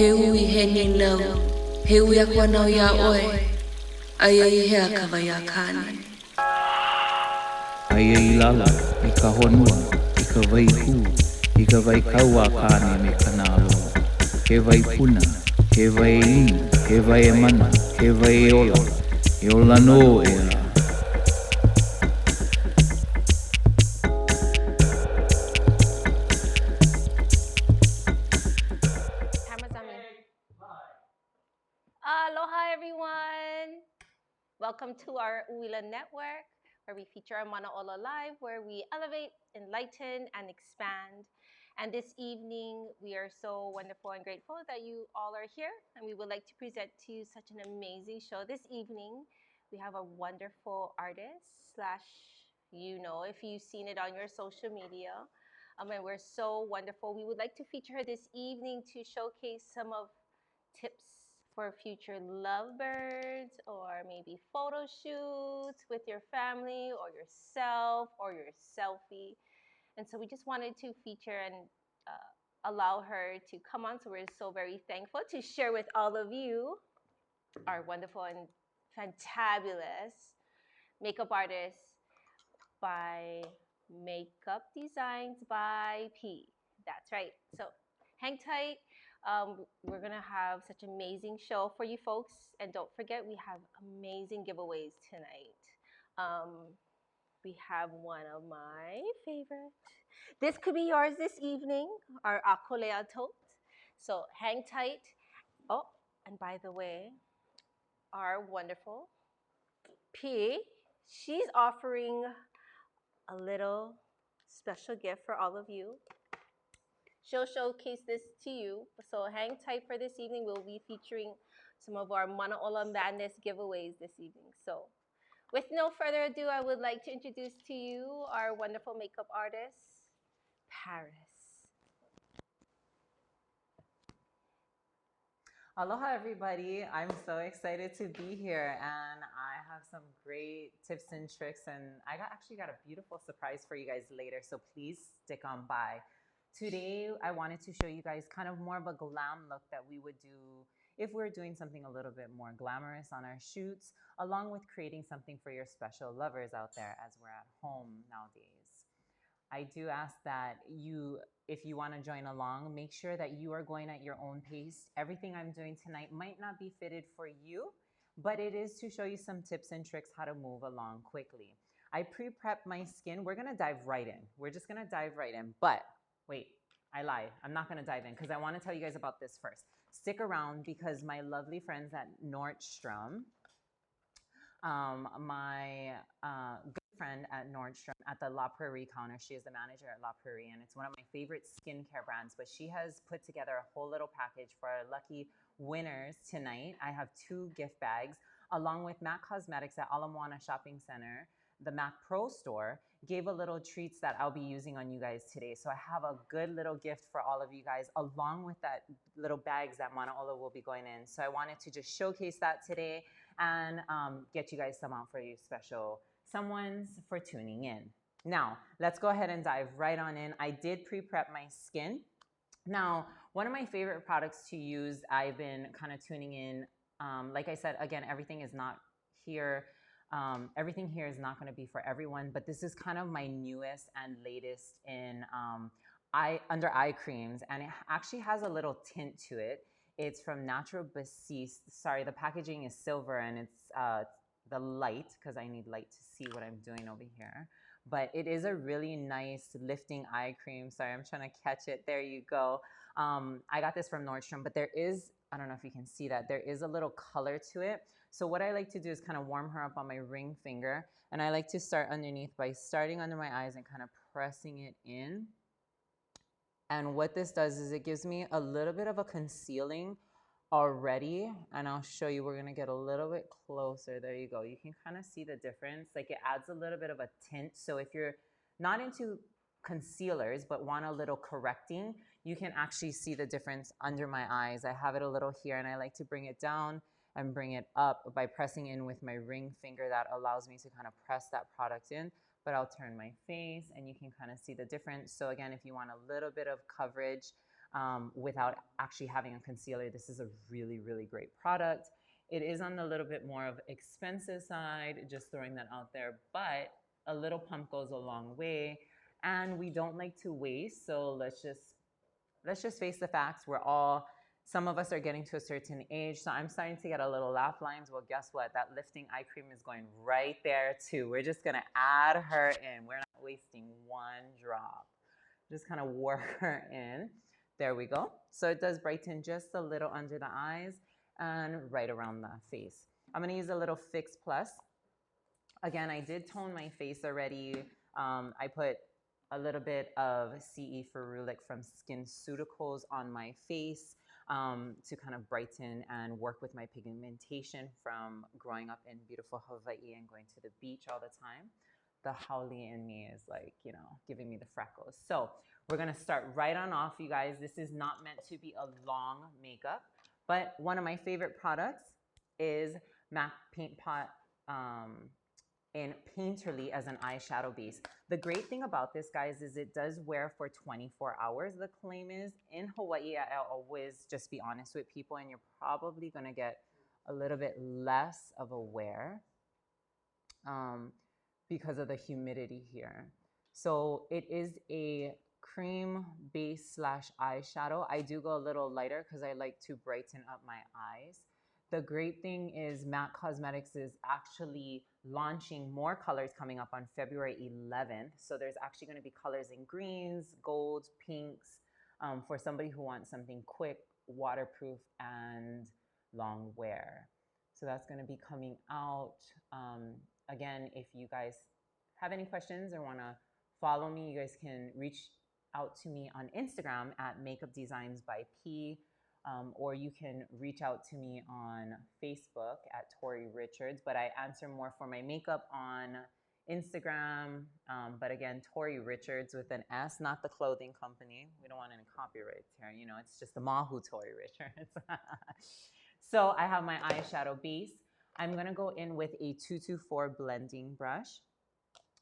Hui he ni nau, he ui akwa nau ya oe, ai hea kawai a kāne. Ai lala, I ka honua, I ka vai hū, I ka vai kau a kāne me ka nālo. He vai puna, he vai inu, he vai e mana, he vai e ola no e la. Aloha everyone! Welcome to our UWILA network, where we feature our Manaola Live, where we elevate, enlighten, and expand. And this evening, we are so wonderful and grateful that you all are here, and we would like to present to you such an amazing show. This evening, we have a wonderful artist slash, if you've seen it on your social media, and we're so wonderful. We would like to feature her this evening to showcase some of tips for future lovebirds, or maybe photo shoots with your family or yourself or your selfie. And so we just wanted to feature and allow her to come on. So we're so very thankful to share with all of you our wonderful and fantabulous makeup artist by Makeup Designs by P. That's right. So hang tight. We're going to have such an amazing show for you folks. And don't forget, we have amazing giveaways tonight. We have one of my favorites. This could be yours this evening, our Akolea tote. So hang tight. Oh, and by the way, our wonderful P, she's offering a little special gift for all of you. She'll showcase this to you. So hang tight for this evening. We'll be featuring some of our Manaola Madness giveaways this evening. So with no further ado, I would like to introduce to you our wonderful makeup artist, Parris. Aloha everybody, I'm so excited to be here, and I have some great tips and tricks, and I actually got a beautiful surprise for you guys later, so please stick on by. Today I wanted to show you guys kind of more of a glam look that we would do if we're doing something a little bit more glamorous on our shoots, along with creating something for your special lovers out there as we're at home nowadays. I do ask that if you want to join along, make sure that you are going at your own pace. Everything I'm doing tonight might not be fitted for you, but it is to show you some tips and tricks how to move along quickly. I pre-prepped my skin. We're going to dive right in. We're just going to dive right in. But wait, I lied. I'm not going to dive in because I want to tell you guys about this first. Stick around because my lovely friends at Nordstrom, my good friend at Nordstrom at the La Prairie counter. She is the manager at La Prairie, and it's one of my favorite skincare brands, but she has put together a whole little package for our lucky winners tonight. I have 2 gift bags along with MAC Cosmetics at Ala Moana Shopping Center. The MAC Pro store gave a little treats that I'll be using on you guys today. So I have a good little gift for all of you guys, along with that little bags that Manaola will be going in. So I wanted to just showcase that today and get you guys some out for you special someones for tuning in. Now, let's go ahead and dive right on in. I did pre-prep my skin. Now, one of my favorite products to use, I've been kind of tuning in. Like I said, again, everything is not here. Everything here is not going to be for everyone, but this is kind of my newest and latest in under eye creams, and it actually has a little tint to it. It's from Natural Basis. Sorry, the packaging is silver, and it's the light, because I need light to see what I'm doing over here. But it is a really nice lifting eye cream. Sorry, I'm trying to catch it. There you go. I got this from Nordstrom, but there is, I don't know if you can see that, there is a little color to it. So what I like to do is kind of warm her up on my ring finger. And I like to start underneath by starting under my eyes and kind of pressing it in. And what this does is it gives me a little bit of a concealing already. And I'll show you, we're gonna get a little bit closer. There you go. You can kind of see the difference. Like, it adds a little bit of a tint. So if you're not into concealers but want a little correcting, you can actually see the difference under my eyes. I have it a little here, and I like to bring it down and bring it up by pressing in with my ring finger. That allows me to kind of press that product in. But I'll turn my face and you can kind of see the difference. So again, if you want a little bit of coverage, without actually having a concealer. This is a really, really great product. It is on the little bit more of expensive side, just throwing that out there, but a little pump goes a long way, and we don't like to waste. So let's just face the facts. Some of us are getting to a certain age, so I'm starting to get a little laugh lines. Well, guess what? That lifting eye cream is going right there too. We're just gonna add her in. We're not wasting one drop. Just kind of work her in. There we go. So it does brighten just a little under the eyes and right around the face. I'm gonna use a little Fix Plus. Again, I did tone my face already. I put a little bit of CE Ferulic from SkinCeuticals on my face to kind of brighten and work with my pigmentation from growing up in beautiful Hawaii and going to the beach all the time. The Haole in me is like, giving me the freckles. So we're gonna start right on off, you guys. This is not meant to be a long makeup, but one of my favorite products is MAC Paint Pot in Painterly as an eyeshadow base. The great thing about this, guys, is it does wear for 24 hours. The claim is in Hawaii, I always just be honest with people, and you're probably gonna get a little bit less of a wear because of the humidity here. So it is a cream base / eyeshadow. I do go a little lighter because I like to brighten up my eyes. The great thing is MAC Cosmetics is actually launching more colors coming up on February 11th. So there's actually going to be colors in greens, golds, pinks, for somebody who wants something quick, waterproof, and long wear. So that's going to be coming out. Again, if you guys have any questions or want to follow me, you guys can reach out to me on Instagram at Makeup Designs by P. Or you can reach out to me on Facebook at Tori Richards, but I answer more for my makeup on Instagram. But again, Tori Richards with an S, not the clothing company. We don't want any copyrights here. It's just the Mahu Tori Richards. So I have my eyeshadow base. I'm gonna go in with a 224 blending brush.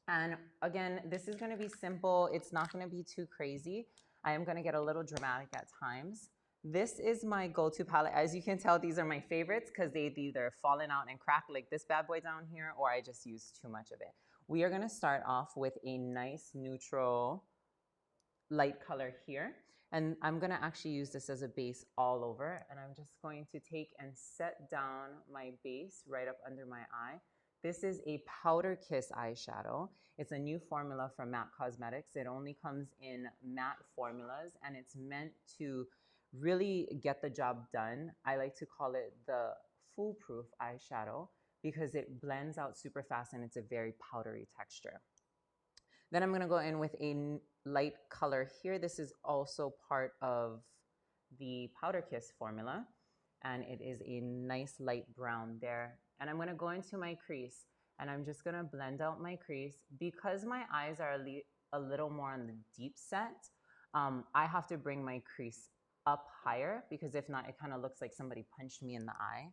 And again, this is gonna be simple. It's not gonna be too crazy. I am gonna get a little dramatic at times. This is my go-to palette. As you can tell, these are my favorites because they've either fallen out and cracked like this bad boy down here, or I just use too much of it. We are gonna start off with a nice neutral light color here. And I'm gonna actually use this as a base all over. And I'm just going to take and set down my base right up under my eye. This is a Powder Kiss eyeshadow. It's a new formula from MAC Cosmetics. It only comes in matte formulas, and it's meant to really get the job done. I like to call it the foolproof eyeshadow because it blends out super fast and it's a very powdery texture. Then I'm gonna go in with a light color here. This is also part of the Powder Kiss formula, and it is a nice light brown there. And I'm gonna go into my crease, and I'm just gonna blend out my crease. Because my eyes are a little more on the deep set, I have to bring my crease up higher, because if not, it kind of looks like somebody punched me in the eye.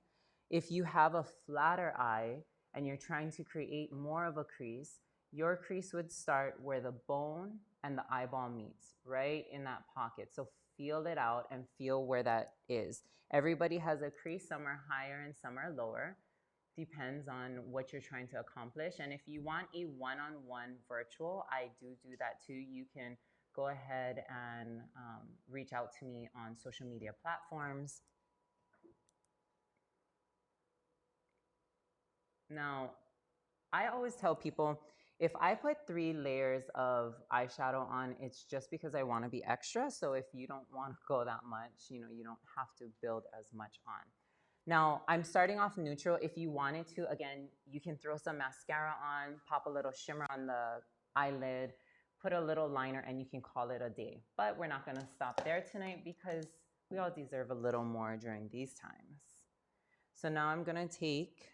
If you have a flatter eye and you're trying to create more of a crease, your crease would start where the bone and the eyeball meets, right in that pocket. So feel it out and feel where that is. Everybody has a crease, some are higher and some are lower. Depends on what you're trying to accomplish. And if you want a one-on-one virtual, I do that too. You can go ahead and reach out to me on social media platforms. Now, I always tell people, if I put 3 layers of eyeshadow on, it's just because I want to be extra. So if you don't want to go that much, you don't have to build as much on. Now, I'm starting off neutral. If you wanted to, again, you can throw some mascara on, pop a little shimmer on the eyelid, put a little liner, and you can call it a day. But we're not gonna stop there tonight because we all deserve a little more during these times. So now I'm gonna take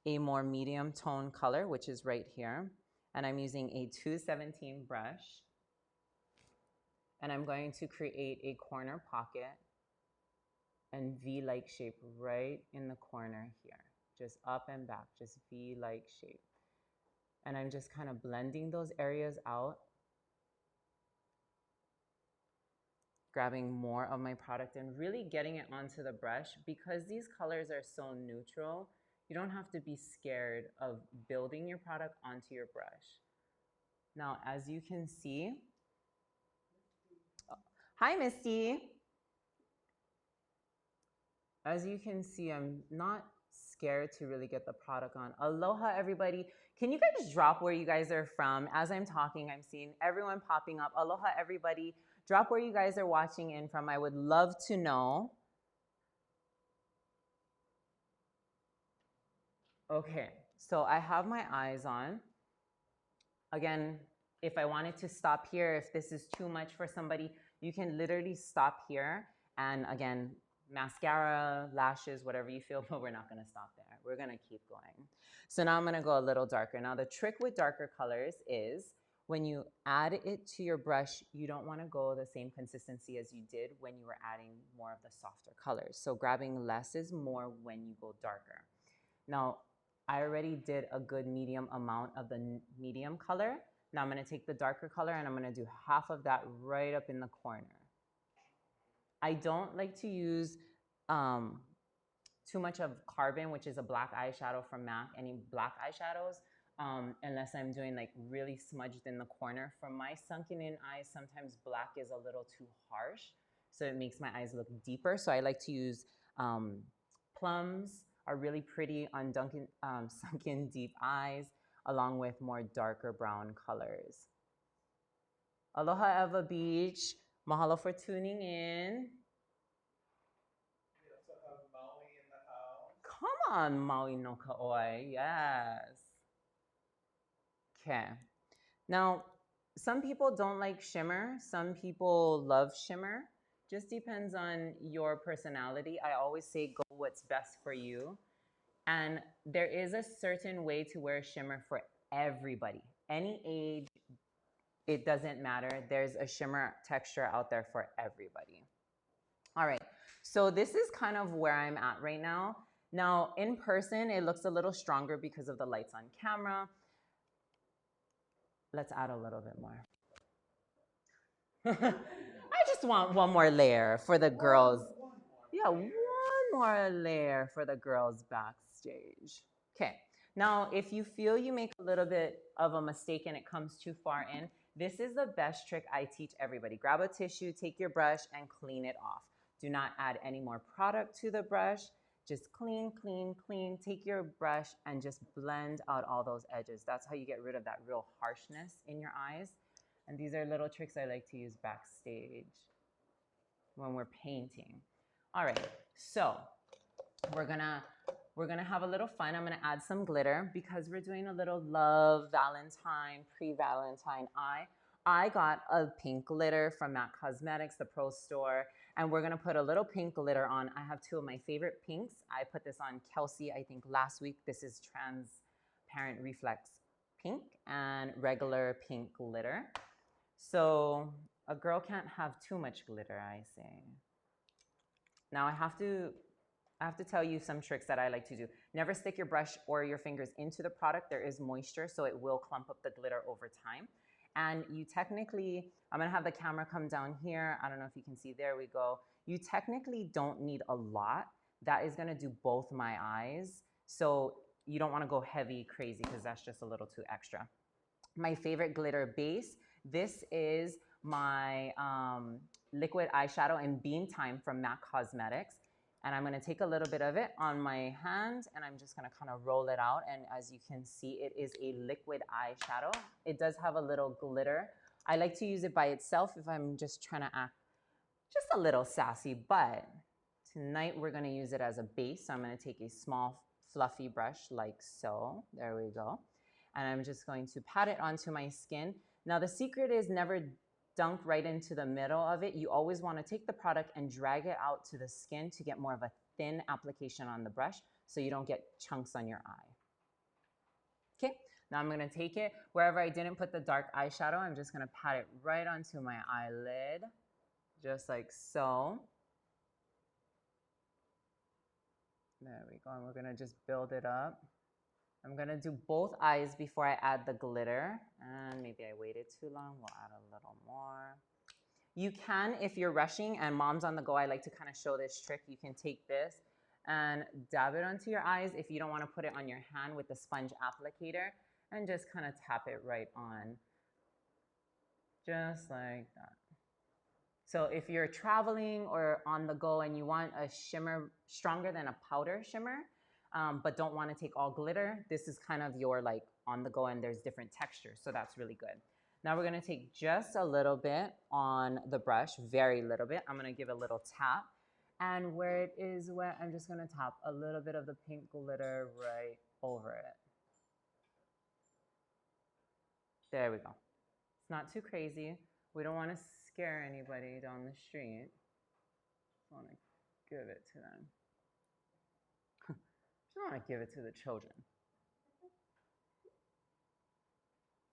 a more medium tone color, which is right here, and I'm using a 217 brush, and I'm going to create a corner pocket and V-like shape right in the corner here, just up and back, just V-like shape. And I'm just kind of blending those areas out. grabbing more of my product and really getting it onto the brush. Because these colors are so neutral, you don't have to be scared of building your product onto your brush. Now, as you can see, hi, Misty. As you can see, I'm not scared to really get the product on. Aloha, everybody. Can you guys drop where you guys are from? As I'm talking, I'm seeing everyone popping up. Aloha, everybody. Drop where you guys are watching in from. I would love to know. Okay, so I have my eyes on. Again, if I wanted to stop here, if this is too much for somebody, you can literally stop here. And again, mascara, lashes, whatever you feel, but we're not gonna stop there. We're gonna keep going. So now I'm gonna go a little darker. Now the trick with darker colors is when you add it to your brush, you don't wanna go the same consistency as you did when you were adding more of the softer colors. So grabbing less is more when you go darker. Now, I already did a good medium amount of the medium color. Now I'm gonna take the darker color and I'm gonna do half of that right up in the corner. I don't like to use too much of Carbon, which is a black eyeshadow from MAC, any black eyeshadows, unless I'm doing like really smudged in the corner. For my sunken in eyes, sometimes black is a little too harsh, so it makes my eyes look deeper. So I like to use plums are really pretty on sunken deep eyes, along with more darker brown colors. Aloha Eva Beach. Mahalo for tuning in. We also have Maui in the house. Come on, Maui no Ka'oi. Yes. Okay. Now, some people don't like shimmer. Some people love shimmer. Just depends on your personality. I always say go what's best for you. And there is a certain way to wear shimmer for everybody. Any age, it doesn't matter. There's a shimmer texture out there for everybody. All right, so this is kind of where I'm at right now. Now, in person, it looks a little stronger because of the lights on camera. Let's add a little bit more. I just want one more layer for the girls. Yeah, one more layer for the girls backstage. Okay, now if you feel you make a little bit of a mistake and it comes too far in, this is the best trick I teach everybody. Grab a tissue, take your brush, and clean it off. Do not add any more product to the brush. Just clean, clean, clean. Take your brush and just blend out all those edges. That's how you get rid of that real harshness in your eyes. And these are little tricks I like to use backstage when we're painting. All right, so we're gonna have a little fun. I'm gonna add some glitter because we're doing a little love Valentine, pre-Valentine eye. I got a pink glitter from MAC Cosmetics, the pro store, and we're gonna put a little pink glitter on. I have two of my favorite pinks. I put this on Kelsey, I think last week. This is transparent reflex pink and regular pink glitter. So a girl can't have too much glitter, I say. Now I have to tell you some tricks that I like to do. Never stick your brush or your fingers into the product. There is moisture, so it will clump up the glitter over time. And you technically, I'm gonna have the camera come down here. I don't know if you can see, there we go. You technically don't need a lot. That is gonna do both my eyes. So you don't wanna go heavy crazy because that's just a little too extra. My favorite glitter base, this is my liquid eyeshadow in Beam Time from MAC Cosmetics. And I'm gonna take a little bit of it on my hand and I'm just gonna kind of roll it out. And as you can see, it is a liquid eyeshadow. It does have a little glitter. I like to use it by itself if I'm just trying to act just a little sassy, but tonight we're gonna use it as a base. So I'm gonna take a small fluffy brush like so, there we go. And I'm just going to pat it onto my skin. Now the secret is never dunk right into the middle of it. You always want to take the product and drag it out to the skin to get more of a thin application on the brush so you don't get chunks on your eye. Okay, now I'm going to take it wherever I didn't put the dark eyeshadow. I'm just going to pat it right onto my eyelid, just like so. There we go, and we're going to just build it up. I'm gonna do both eyes before I add the glitter. And maybe I waited too long, we'll add a little more. You can, if you're rushing and mom's on the go, I like to kind of show this trick. You can take this and dab it onto your eyes if you don't want to put it on your hand with the sponge applicator, and just kind of tap it right on, just like that. So if you're traveling or on the go and you want a shimmer stronger than a powder shimmer, but don't want to take all glitter, this is kind of your like on the go, and there's different textures. So that's really good. Now we're going to take just a little bit on the brush, very little bit. I'm going to give a little tap. And where it is wet, I'm just going to tap a little bit of the pink glitter right over it. There we go. It's not too crazy. We don't want to scare anybody down the street. Just want to give it to them. Just want to give it to the children.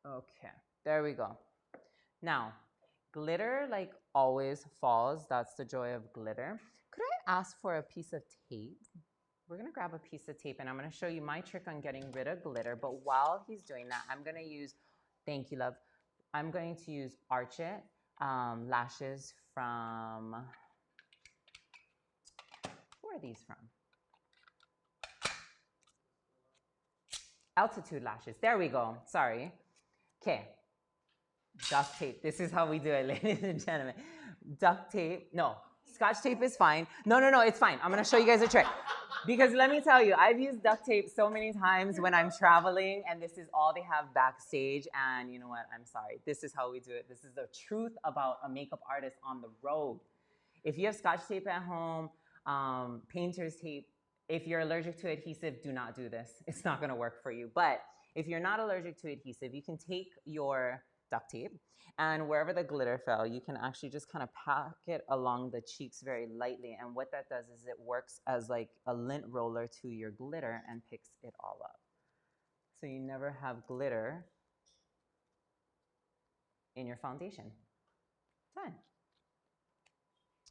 Okay, there we go. Now, glitter like always falls. That's the joy of glitter. Could I ask for a piece of tape? We're gonna grab a piece of tape and I'm gonna show you my trick on getting rid of glitter. But while he's doing that, I'm gonna use, thank you, love. I'm going to use Arch It lashes from, where are these from? Altitude lashes, there we go, sorry. Okay, duct tape, this is how we do it, ladies and gentlemen. Duct tape, no, Scotch tape is fine. No, it's fine. I'm gonna show you guys a trick. Because let me tell you, I've used duct tape so many times when I'm traveling, and this is all they have backstage, and you know what, I'm sorry. This is how we do it. This is the truth about a makeup artist on the road. If you have Scotch tape at home, painter's tape, if you're allergic to adhesive, do not do this. It's not gonna work for you. But if you're not allergic to adhesive, you can take your duct tape, and wherever the glitter fell, you can actually just kind of pack it along the cheeks very lightly. And what that does is it works as like a lint roller to your glitter and picks it all up. So you never have glitter in your foundation. Done.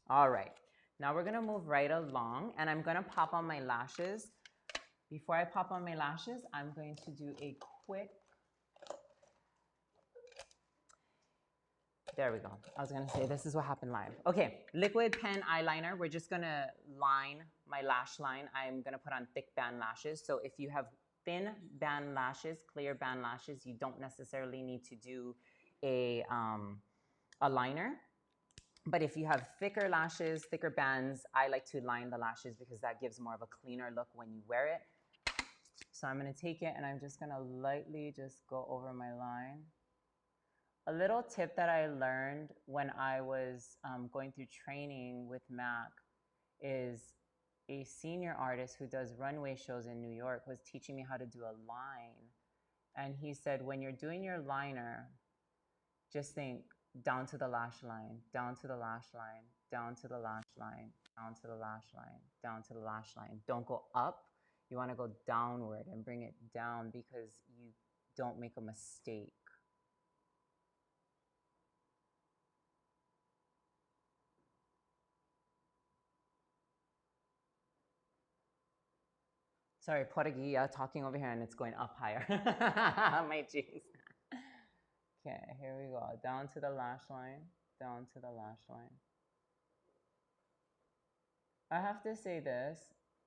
All right, now we're gonna move right along, and I'm gonna pop on my lashes. Before I pop on my lashes, I'm going to do a quick, there we go. I was gonna say, this is what happened live. Okay, liquid pen eyeliner. We're just gonna line my lash line. I'm gonna put on thick band lashes. So if you have thin band lashes, clear band lashes, you don't necessarily need to do a liner. But if you have thicker lashes, thicker bands, I like to line the lashes because that gives more of a cleaner look when you wear it. So I'm gonna take it and I'm just gonna lightly just go over my line. A little tip that I learned when I was going through training with Mac is a senior artist who does runway shows in New York was teaching me how to do a line. And he said, when you're doing your liner, just think down to the lash line, down to the lash line, down to the lash line, down to the lash line, down to the lash line. Don't go up. You want to go downward and bring it down because you don't make a mistake. Sorry, Portuguese talking over here and it's going up higher. My jeez. Okay, here we go. Down to the lash line, down to the lash line. I have to say this,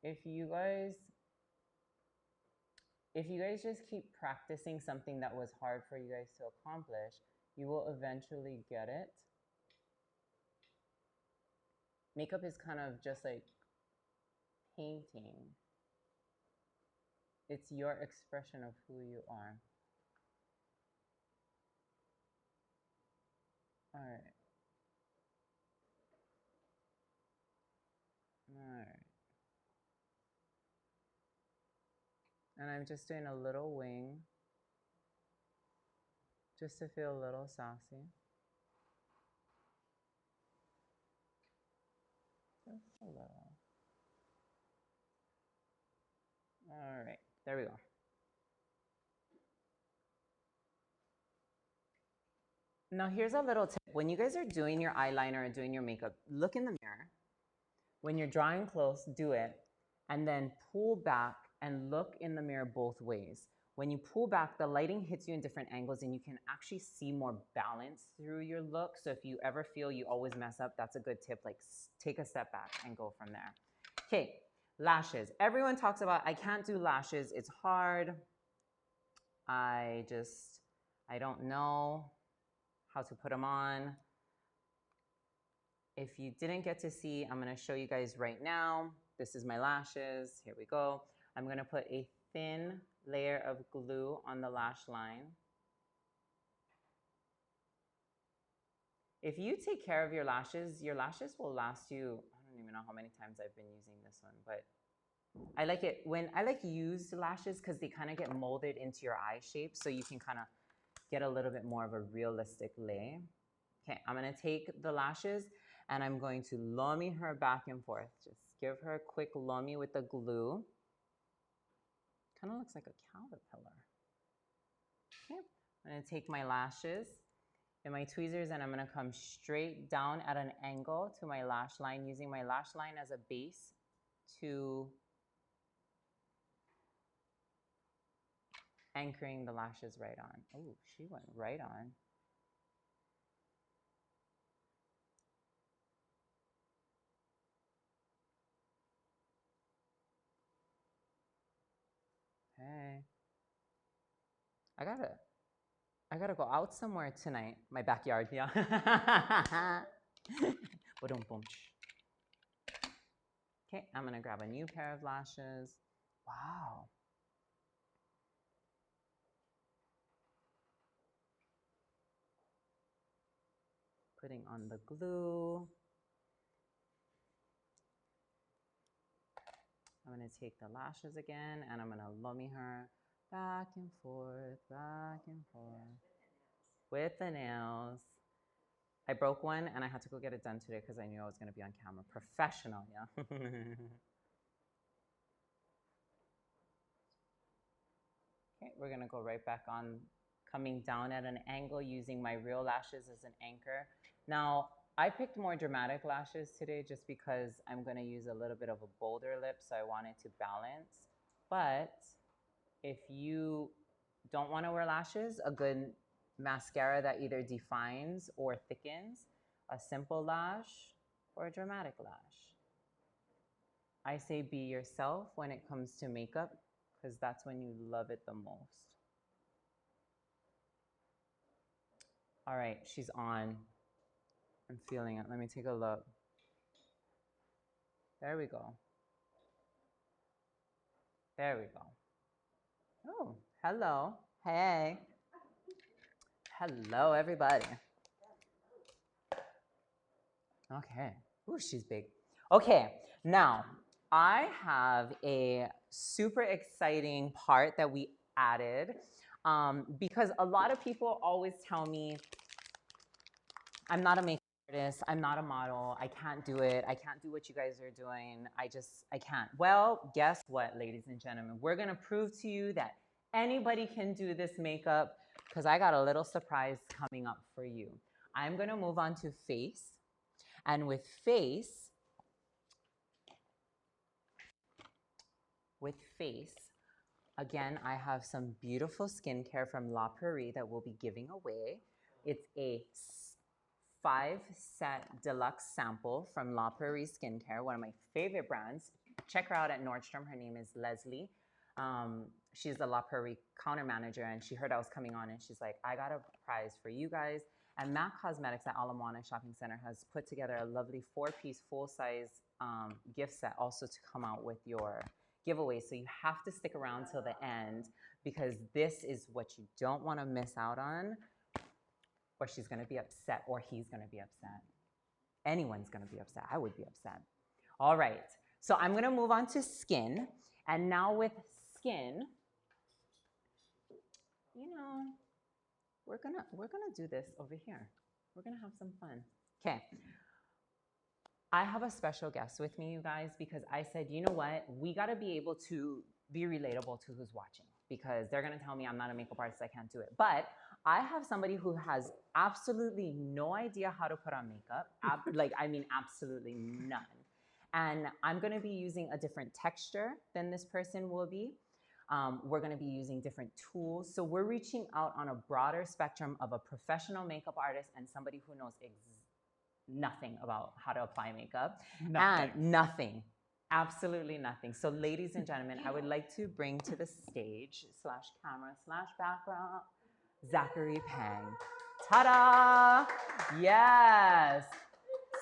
if you guys just keep practicing something that was hard for you guys to accomplish, you will eventually get it. Makeup is kind of just like painting. It's your expression of who you are. All right. All right. And I'm just doing a little wing, just to feel a little sassy. Just a little. All right, there we go. Now here's a little tip. When you guys are doing your eyeliner and doing your makeup, look in the mirror. When you're drawing close, do it, and then pull back and look in the mirror both ways. when you pull back, the lighting hits you in different angles and you can actually see more balance through your look. So if you ever feel you always mess up, that's a good tip. Like take a step back and go from there. Okay, lashes. Everyone talks about, I can't do lashes. It's hard. I don't know how to put them on. If you didn't get to see, I'm gonna show you guys right now. This is my lashes. Here we go. I'm gonna put a thin layer of glue on the lash line. If you take care of your lashes will last you, I don't even know how many times I've been using this one, but I like it when I like used lashes because they kind of get molded into your eye shape, so you can kind of get a little bit more of a realistic lay. Okay, I'm gonna take the lashes and I'm going to lummy her back and forth. Just give her a quick lummy with the glue. Kind of looks like a caterpillar. Okay, I'm gonna take my lashes and my tweezers and I'm gonna come straight down at an angle to my lash line, using my lash line as a base to anchoring the lashes right on. Oh, she went right on. Hey, I gotta go out somewhere tonight. My backyard, yeah. Boom, boom. Okay, I'm gonna grab a new pair of lashes. Wow. Putting on the glue. I'm gonna take the lashes again and I'm gonna lummy her back and forth with the nails. I broke one and I had to go get it done today because I knew I was gonna be on camera. Professional, yeah. Okay, we're gonna go right back on, coming down at an angle using my real lashes as an anchor. Now, I picked more dramatic lashes today just because I'm gonna use a little bit of a bolder lip, so I wanted to balance. But if you don't wanna wear lashes, a good mascara that either defines or thickens, a simple lash or a dramatic lash. I say be yourself when it comes to makeup, because that's when you love it the most. All right, she's on. I'm feeling it. Let me take a look. There we go. There we go. Oh, hello. Hey. Hello, everybody. Okay. Ooh, she's big. Okay, now I have a super exciting part that we added because a lot of people always tell me, I'm not a makeup artist, I'm not a model, I can't do it, I can't do what you guys are doing, I can't. Well, guess what, ladies and gentlemen? We're gonna prove to you that anybody can do this makeup because I got a little surprise coming up for you. I'm gonna move on to face, and with face, again, I have some beautiful skincare from La Prairie that we'll be giving away. It's a 5-set deluxe sample from La Prairie Skincare, one of my favorite brands. Check her out at Nordstrom. Her name is Leslie. She's the La Prairie counter manager, and she heard I was coming on, and she's like, I got a prize for you guys. And MAC Cosmetics at Ala Moana Shopping Center has put together a lovely 4-piece full-size gift set also to come out with your giveaway. So you have to stick around till the end because this is what you don't want to miss out on, or she's going to be upset, or he's going to be upset. Anyone's going to be upset. I would be upset. All right. So I'm going to move on to skin. And now with skin, you know, we're gonna do this over here. We're gonna have some fun. Okay. I have a special guest with me, you guys, because I said, you know what? We gotta be able to be relatable to who's watching, because they're gonna tell me I'm not a makeup artist, I can't do it. But I have somebody who has absolutely no idea how to put on makeup. Absolutely none. And I'm gonna be using a different texture than this person will be. We're going to be using different tools. So we're reaching out on a broader spectrum of a professional makeup artist and somebody who knows nothing about how to apply makeup. Nothing. Absolutely nothing. So ladies and gentlemen, I would like to bring to the stage / camera / background, Zachary Pang. Ta-da! Yes.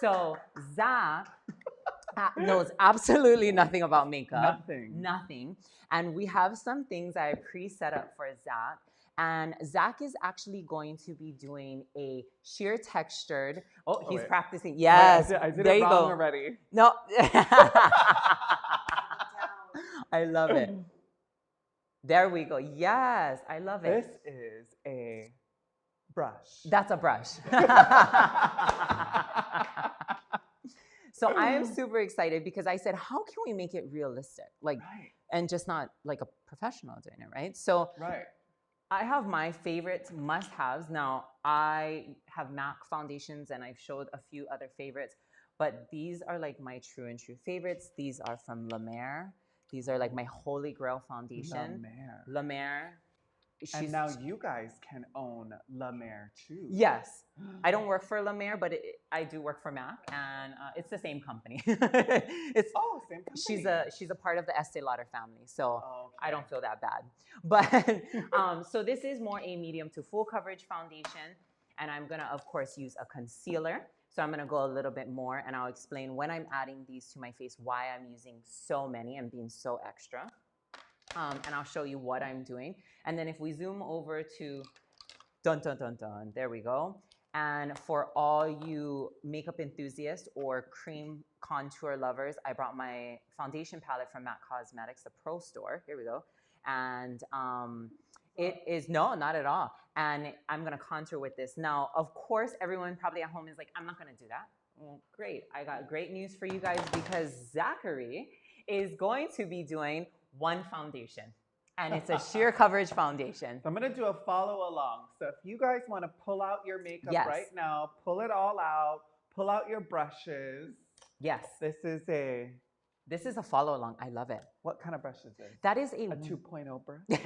So Zach knows absolutely nothing about makeup. Nothing. And we have some things I pre-set up for Zach. And Zach is actually going to be doing a sheer textured. Oh, he's practicing. Yes. Wait, I did it wrong already. No. I love it. There we go. Yes, I love it. This is a brush. That's a brush. So I am super excited because I said, how can we make it realistic? Like, and just not like a professional doing it, right? So I have my favorite must-haves. Now, I have MAC foundations and I've showed a few other favorites, but these are like my true favorites. These are from La Mer. These are like my holy grail foundation. La Mer. And now you guys can own La Mer too. Yes. I don't work for La Mer, but I do work for MAC, and it's the same company. It's same company. She's a part of the Estee Lauder family, so I don't feel that bad. But so this is more a medium to full coverage foundation, and I'm gonna of course use a concealer. So I'm gonna go a little bit more, and I'll explain when I'm adding these to my face why I'm using so many and being so extra. And I'll show you what I'm doing. And then if we zoom over to there we go. And for all you makeup enthusiasts or cream contour lovers, I brought my foundation palette from MAC Cosmetics, the Pro Store. Here we go. And it is, no, not at all. And I'm gonna contour with this. Now, of course, everyone probably at home is like, I'm not gonna do that. Well, great, I got great news for you guys because Zachary is going to be doing one foundation. And it's a sheer coverage foundation. So I'm going to do a follow along. So if you guys want to pull out your makeup right now, pull it all out, pull out your brushes. Yes. This is a follow along. I love it. What kind of brush is this? That is a 2.0 brush.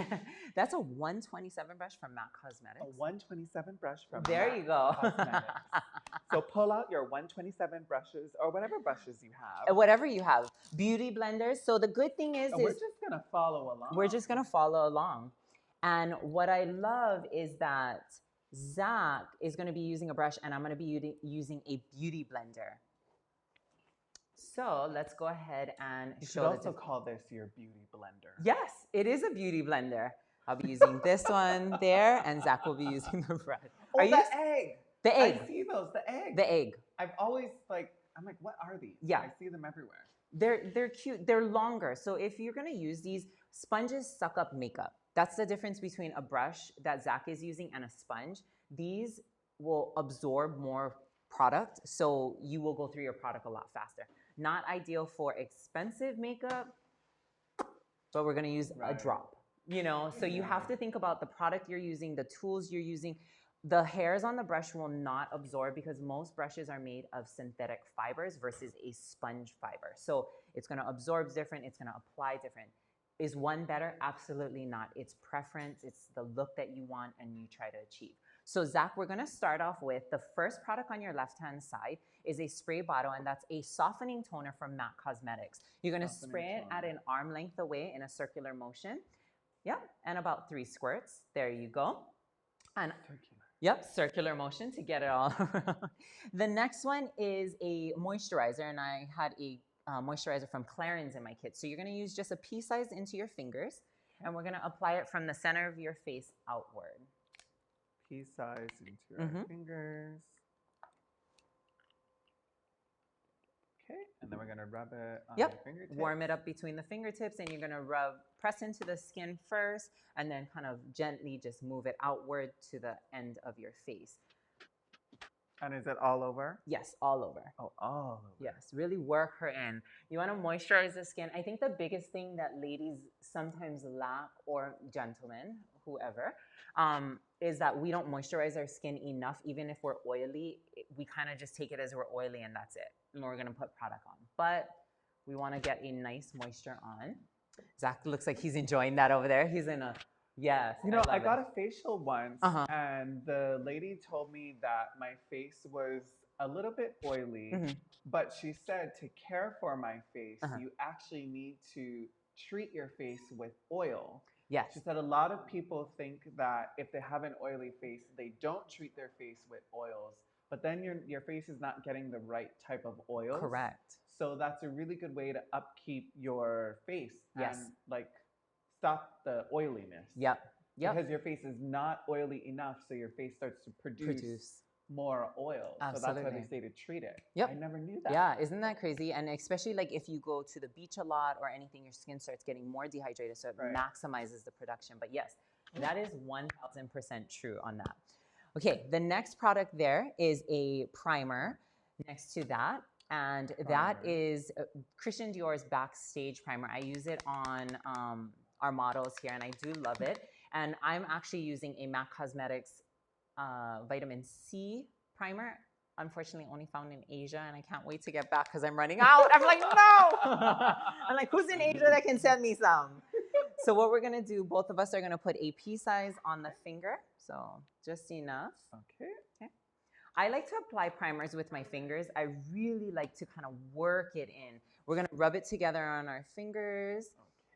That's a 127 brush from MAC Cosmetics. A 127 brush from there MAC you go. Cosmetics. So pull out your 127 brushes or whatever brushes you have. Whatever you have. Beauty blenders. So the good thing is we're just going to follow along. We're just going to follow along. And what I love is that Zach is going to be using a brush and I'm going to be using a beauty blender. So let's go ahead and you show. You could also call this your beauty blender. Yes, it is a beauty blender. I'll be using this one there, and Zach will be using the brush. Oh, the egg. The egg. I see those. The egg. The egg. I've always I'm like, what are these? Yeah. I see them everywhere. They're cute. They're longer. So if you're gonna use these, sponges suck up makeup. That's the difference between a brush that Zach is using and a sponge. These will absorb more product, so you will go through your product a lot faster. Not ideal for expensive makeup, but we're gonna use a drop, you know? So you have to think about the product you're using, the tools you're using. The hairs on the brush will not absorb because most brushes are made of synthetic fibers versus a sponge fiber. So it's gonna absorb different, it's gonna apply different. Is one better? Absolutely not. It's preference, it's the look that you want and you try to achieve. So Zach, we're gonna start off with the first product on your left-hand side is a spray bottle, and that's a softening toner from MAC Cosmetics. You're gonna spray it at an arm length away in a circular motion. Yep, and about 3 squirts. There you go. And yep, circular motion to get it all around. The next one is a moisturizer, and I had a moisturizer from Clarins in my kit. So you're gonna use just a pea size into your fingers, and we're gonna apply it from the center of your face outward. Pea size into your fingers. Okay, and then we're gonna rub it on your fingertips. Warm it up between the fingertips, and you're gonna press into the skin first, and then kind of gently just move it outward to the end of your face. And is it all over? Yes, all over. Oh, all over. Yes, really work her in. You want to moisturize the skin. I think the biggest thing that ladies sometimes lack, or gentlemen, whoever, is that we don't moisturize our skin enough. Even if we're oily, we kind of just take it as we're oily and that's it. And we're going to put product on. But we want to get a nice moisture on. Zach looks like he's enjoying that over there. He's in a, yes. You know, I love got it. a facial once, and the lady told me that my face was a little bit oily, but she said to care for my face, you actually need to treat your face with oil. Yes. She said a lot of people think that if they have an oily face, they don't treat their face with oils, but then your face is not getting the right type of oils. Correct. So that's a really good way to upkeep your face Yes. and like stop the oiliness. Yep. Yep. Because your face is not oily enough, so your face starts to produce more oil. Absolutely. So that's why they say to treat it. Yep. I never knew that. Yeah, isn't that crazy? And especially like if you go to the beach a lot or anything, your skin starts getting more dehydrated, so it maximizes the production. But yes, that is 1000% true on that. Okay, the next product there is a primer next to that. And that is Christian Dior's Backstage Primer. I use it on our models here, and I do love it. And I'm actually using a MAC Cosmetics vitamin C primer. Unfortunately, only found in Asia, and I can't wait to get back because I'm running out. I'm like, no! I'm like, who's in Asia that can send me some? So what we're going to do, both of us are going to put a pea size on the finger. So just enough. Okay. I like to apply primers with my fingers. I really like to kind of work it in. We're going to rub it together on our fingers.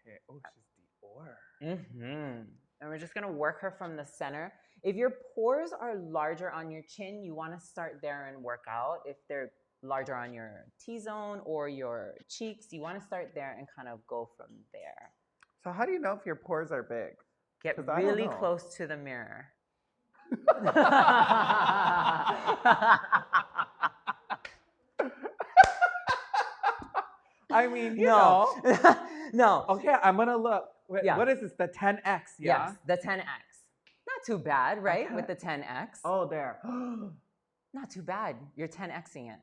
Okay. Oh, she's Dior. And we're just going to work her from the center. If your pores are larger on your chin, you want to start there and work out. If they're larger on your T-zone or your cheeks, you want to start there and kind of go from there. So how do you know if your pores are big? Get really close to the mirror. I mean, you know. No. Okay, I'm going to look. Wait, what is this? The 10X, yeah? Yes, the 10X. Not too bad, right? With the 10X. Oh, there. Not too bad. You're 10Xing it.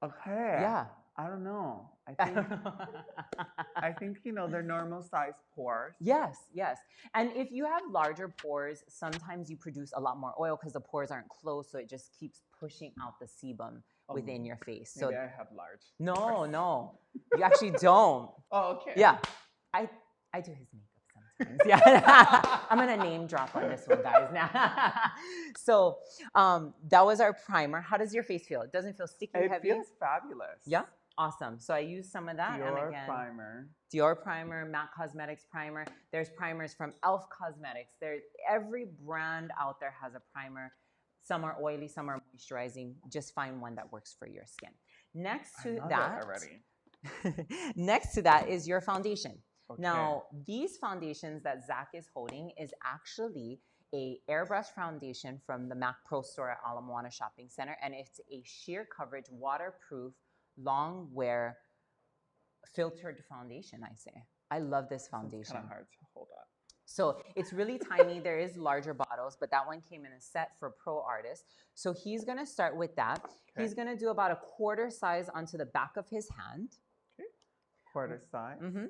Okay. Yeah. I don't know. I think, you know, they're normal size pores. Yes, yes. And if you have larger pores, sometimes you produce a lot more oil because the pores aren't closed, so it just keeps pushing out the sebum within your face. Maybe so I have large. No. You actually don't. Oh, okay. Yeah. I do his makeup sometimes. Yeah. I'm going to name drop on this one, guys. Now. So that was our primer. How does your face feel? It doesn't feel sticky, heavy? It feels fabulous. Yeah? Awesome. So I use some of that. Dior and again, primer. Dior primer, MAC Cosmetics primer. There's primers from e.l.f. Cosmetics. Every brand out there has a primer. Some are oily, some are moisturizing. Just find one that works for your skin. Next to that already. Next to that is your foundation. Okay. Now, these foundations that Zach is holding is actually a airbrush foundation from the MAC Pro Store at Ala Moana Shopping Center, and it's a sheer coverage, waterproof, long wear, filtered foundation, I say. I love this foundation. It's kind of hard to hold up. So it's really tiny. There is larger bottles, but that one came in a set for pro artists. So he's going to start with that. Okay. He's going to do about a quarter size onto the back of his hand. Okay. Quarter size. Mm-hmm.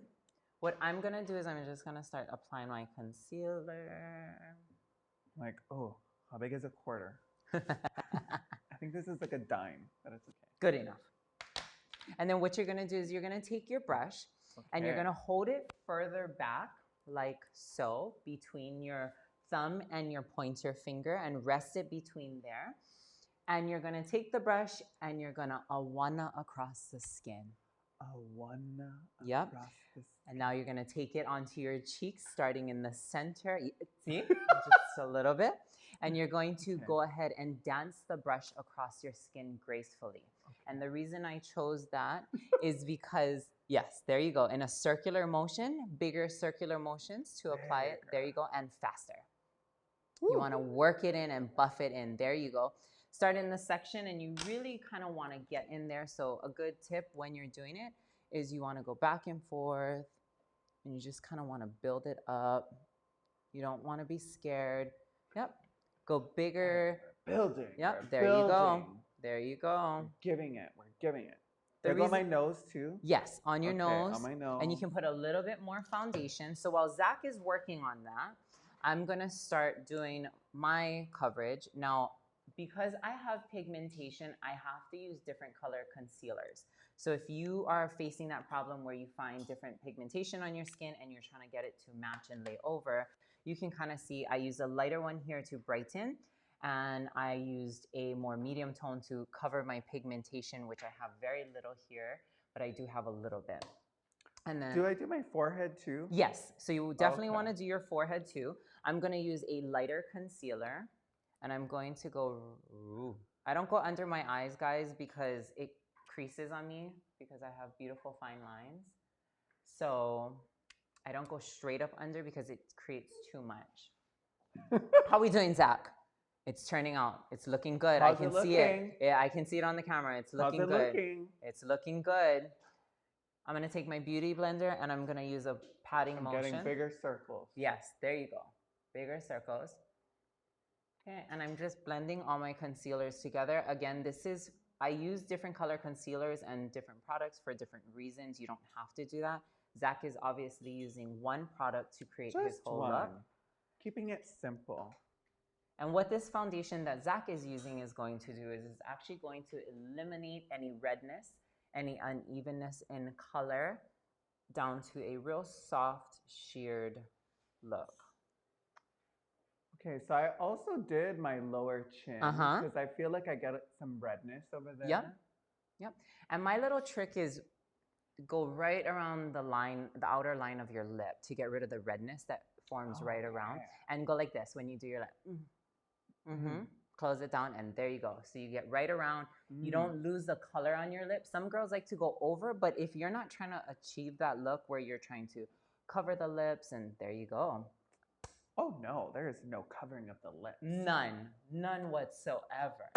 What I'm going to do is I'm just going to start applying my concealer. Like, oh, how big is a quarter? I think this is like a dime, but it's okay. Good enough. And then what you're going to do is you're going to take your brush and you're going to hold it further back like so between your thumb and your pointer finger and rest it between there. And you're going to take the brush and you're going to awana across the skin. Awana yep. across the skin. And now you're going to take it onto your cheeks starting in the center. See? Just a little bit. And you're going to go ahead and dance the brush across your skin gracefully. And the reason I chose that is because, yes, there you go. In a circular motion, bigger circular motions to apply it. There you go. And faster. Ooh. You want to work it in and buff it in. There you go. Start in the section and you really kind of want to get in there. So a good tip when you're doing it is you want to go back and forth and you just kind of want to build it up. You don't want to be scared. Yep. Go bigger. Building. Yep. There you go. There you go. We're giving it. We're giving it. There on my nose too? Yes, on your nose. On my nose. And you can put a little bit more foundation. So while Zach is working on that, I'm going to start doing my coverage. Now, because I have pigmentation, I have to use different color concealers. So if you are facing that problem where you find different pigmentation on your skin and you're trying to get it to match and lay over, you can kind of see I used a lighter one here to brighten, and I used a more medium tone to cover my pigmentation, which I have very little here, but I do have a little bit. And then, do I do my forehead too? Yes, so you definitely want to do your forehead too. I'm going to use a lighter concealer, and I'm going to go, I don't go under my eyes, guys, because it creases on me because I have beautiful fine lines. So I don't go straight up under because it creates too much. How we doing, Zach? It's turning out. It's looking good. I can see it. Yeah, I can see it on the camera. It's looking good. It's looking good. I'm going to take my beauty blender and I'm going to use a patting motion. Getting bigger circles. Yes, there you go. Bigger circles. Okay, and I'm just blending all my concealers together. Again, I use different color concealers and different products for different reasons. You don't have to do that. Zach is obviously using one product to create his whole look. Keeping it simple. And what this foundation that Zach is using is going to do is it's actually going to eliminate any redness, any unevenness in color, down to a real soft, sheared look. Okay, so I also did my lower chin because I feel like I get some redness over there. Yep. And my little trick is go right around the outer line of your lip to get rid of the redness that forms right around. And go like this when you do your lip. Close it down, and there you go. So you get right around. You don't lose the color on your lips. Some girls like to go over, but if you're not trying to achieve that look where you're trying to cover the lips, and there you go. Oh no, there is no covering of the lips. None whatsoever.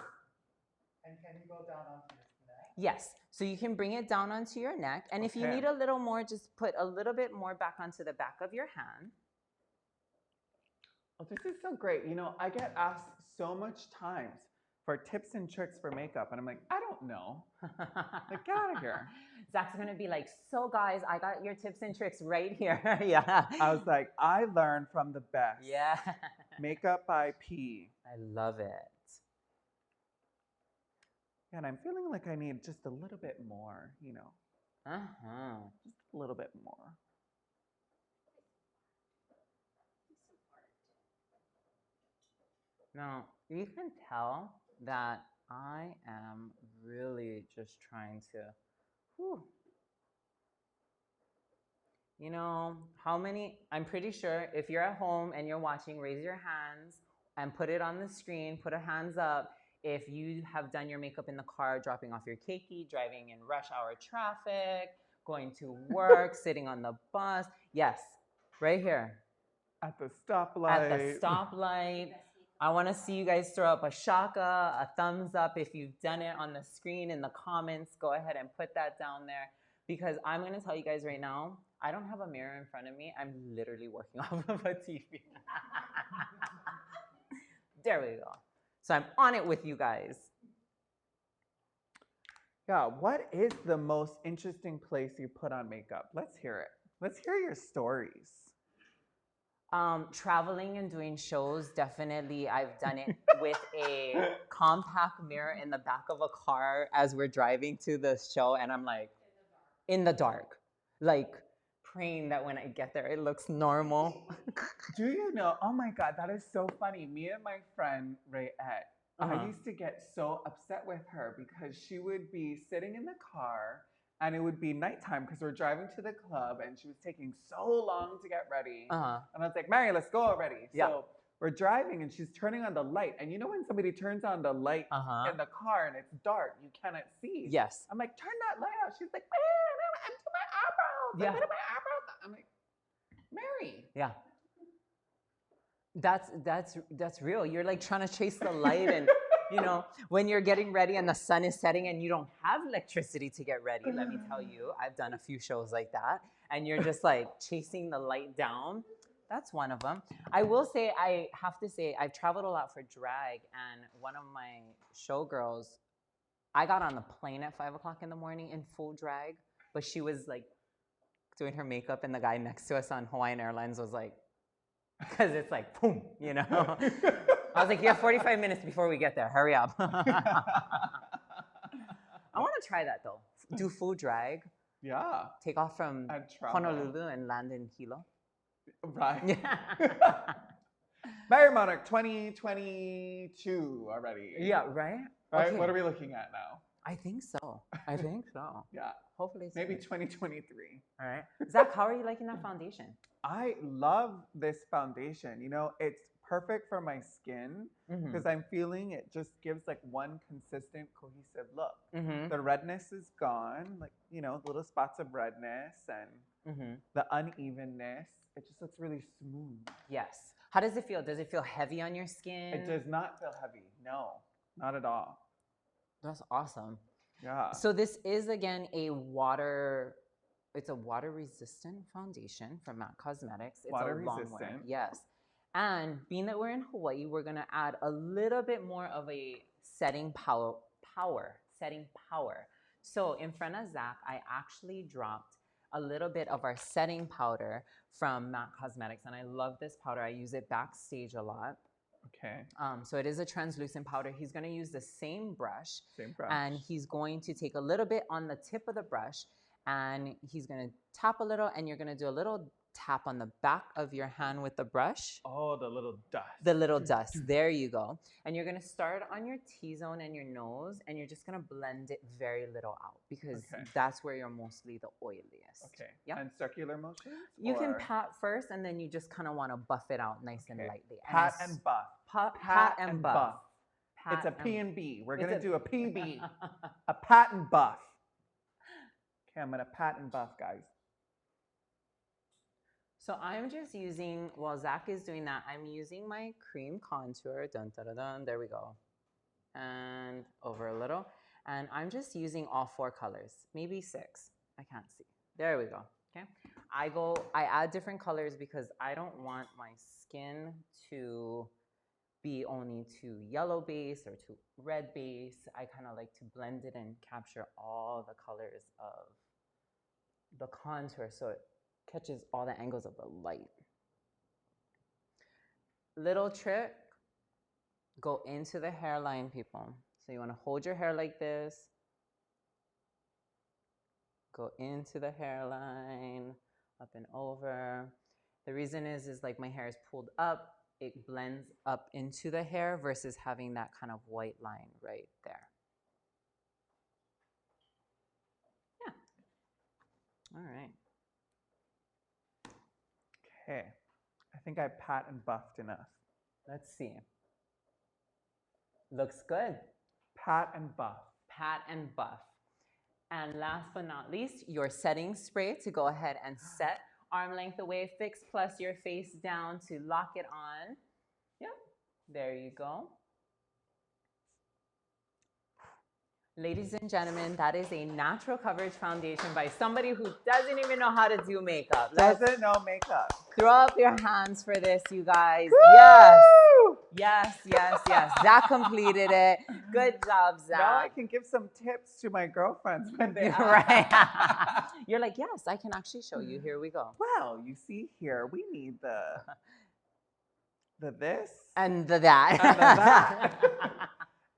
And can you go down onto your neck? Yes, so you can bring it down onto your neck, and if you need a little more, just put a little bit more back onto the back of your hand. Oh, this is so great. You know, I get asked so much times for tips and tricks for makeup, and I'm like, I don't know. Like, get out of here. Zach's gonna be like, so guys, I got your tips and tricks right here. Yeah. I was like, I learned from the best. Yeah. Makeup by P. I love it. Yeah, and I'm feeling like I need just a little bit more, you know. Just a little bit more. Now, you can tell that I am really just trying to, you know, I'm pretty sure if you're at home and you're watching, raise your hands and put it on the screen, put a hands up if you have done your makeup in the car, dropping off your keiki, driving in rush hour traffic, going to work, sitting on the bus. Yes, right here. At the stoplight. At the stoplight. I want to see you guys throw up a shaka, a thumbs up if you've done it on the screen in the comments. Go ahead and put that down there, because I'm going to tell you guys right now, I don't have a mirror in front of me. I'm literally working off of a TV. There we go. So I'm on it with you guys. Yeah, what is the most interesting place you put on makeup? Let's hear it. Let's hear your stories. Traveling and doing shows, definitely. I've done it with a compact mirror in the back of a car as we're driving to the show, and I'm like, in the dark, like praying that when I get there, it looks normal. Do you know? Oh my God, that is so funny. Me and my friend Rayette, I used to get so upset with her because she would be sitting in the car. And it would be nighttime because we're driving to the club, and she was taking so long to get ready. And I was like, Mary, let's go already. Yeah. So we're driving, and she's turning on the light. And you know when somebody turns on the light in the car and it's dark, you cannot see. Yes. I'm like, turn that light out. She's like, I'm to my eyebrows. Yeah. I'm to my eyebrows. I'm like, Mary. Yeah. That's real. You're like trying to chase the light, and you know, when you're getting ready and the sun is setting and you don't have electricity to get ready, let me tell you, I've done a few shows like that, and you're just like chasing the light down. That's one of them. I will say, I have to say, I've traveled a lot for drag, and one of my showgirls, I got on the plane at 5 o'clock in the morning in full drag, but she was like doing her makeup, and the guy next to us on Hawaiian Airlines was like, because it's like, boom, you know. I was like, you have 45 minutes before we get there. Hurry up. I want to try that, though. do full drag, Yeah. take off from And travel. Honolulu and land in Hilo. Right. Mayor Monarch 2022 already. Yeah, right? Right? Okay. What are we looking at now? I think so. I think so. Yeah. Hopefully it's Maybe good. 2023. All right. Zach, how are you liking that foundation? I love this foundation. You know, it's perfect for my skin because I'm feeling it just gives like one consistent, cohesive look. The redness is gone, like, you know, little spots of redness and the unevenness. It just looks really smooth. Yes. How does it feel? Does it feel heavy on your skin? It does not feel heavy. No, not at all. That's awesome. Yeah. So this is, again, it's a water-resistant foundation from MAC Cosmetics. It's Water a long wear. resistant. Yes. And being that we're in Hawaii, we're going to add a little bit more of a setting power. So in front of Zach, I actually dropped a little bit of our setting powder from MAC Cosmetics. And I love this powder. I use it backstage a lot. Okay. So it is a translucent powder. He's going to use the same brush. Same brush. And he's going to take a little bit on the tip of the brush and he's going to tap a little and you're going to do a little tap on the back of your hand with the brush. Oh, the little dust. The little dust. There you go. And you're going to start on your T-zone and your nose and you're just going to blend it very little out because that's where you're mostly the oiliest. Okay. Yeah. And circular motions? You can pat first and then you just kind of want to buff it out nice and lightly. Pat and buff. Pat and buff. It's a P&B. We're going to do a PB. A pat and buff. Okay, I'm going to pat and buff, guys. So I'm just using, while Zach is doing that, I'm using my cream contour. Dun, dun, dun, dun, there we go. And over a little. And I'm just using all 4 colors, maybe 6. I can't see. There we go. Okay. I add different colors because I don't want my skin to be only too yellow base or too red base. I kind of like to blend it and capture all the colors of the contour so it catches all the angles of the light. Little trick, go into the hairline, people. So you want to hold your hair like this. Go into the hairline, up and over. The reason is like my hair is pulled up. It blends up into the hair versus having that kind of white line right there. Yeah. All right. Okay. I think I pat and buffed enough. Let's see. Looks good. Pat and buff. Pat and buff. And last but not least, your setting spray to go ahead and set arm length away, fix plus your face down to lock it on. Yep, there you go. Ladies and gentlemen, that is a natural coverage foundation by somebody who doesn't even know how to do makeup. Doesn't know makeup. Throw up your hands for this, you guys. Yes. Yes, yes, yes. Zach completed it. Good job, Zach. Now I can give some tips to my girlfriends when they right. You're like, yes, I can actually show you. Here we go. Well, you see here, we need the this. And the that. And the that.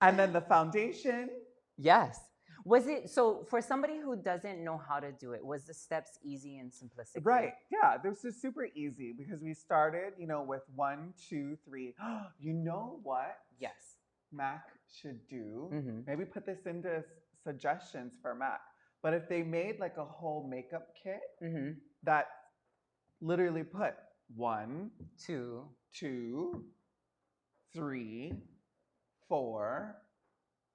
And then the foundation. Yes. Was it, so for somebody who doesn't know how to do it, was the steps easy and simplistic? Right. Yeah, this is super easy because we started, you know, with 1, 2, 3. You know what? Yes. Mac should do. Maybe put this into suggestions for Mac. But if they made like a whole makeup kit that literally put 1, 2, 3, 4,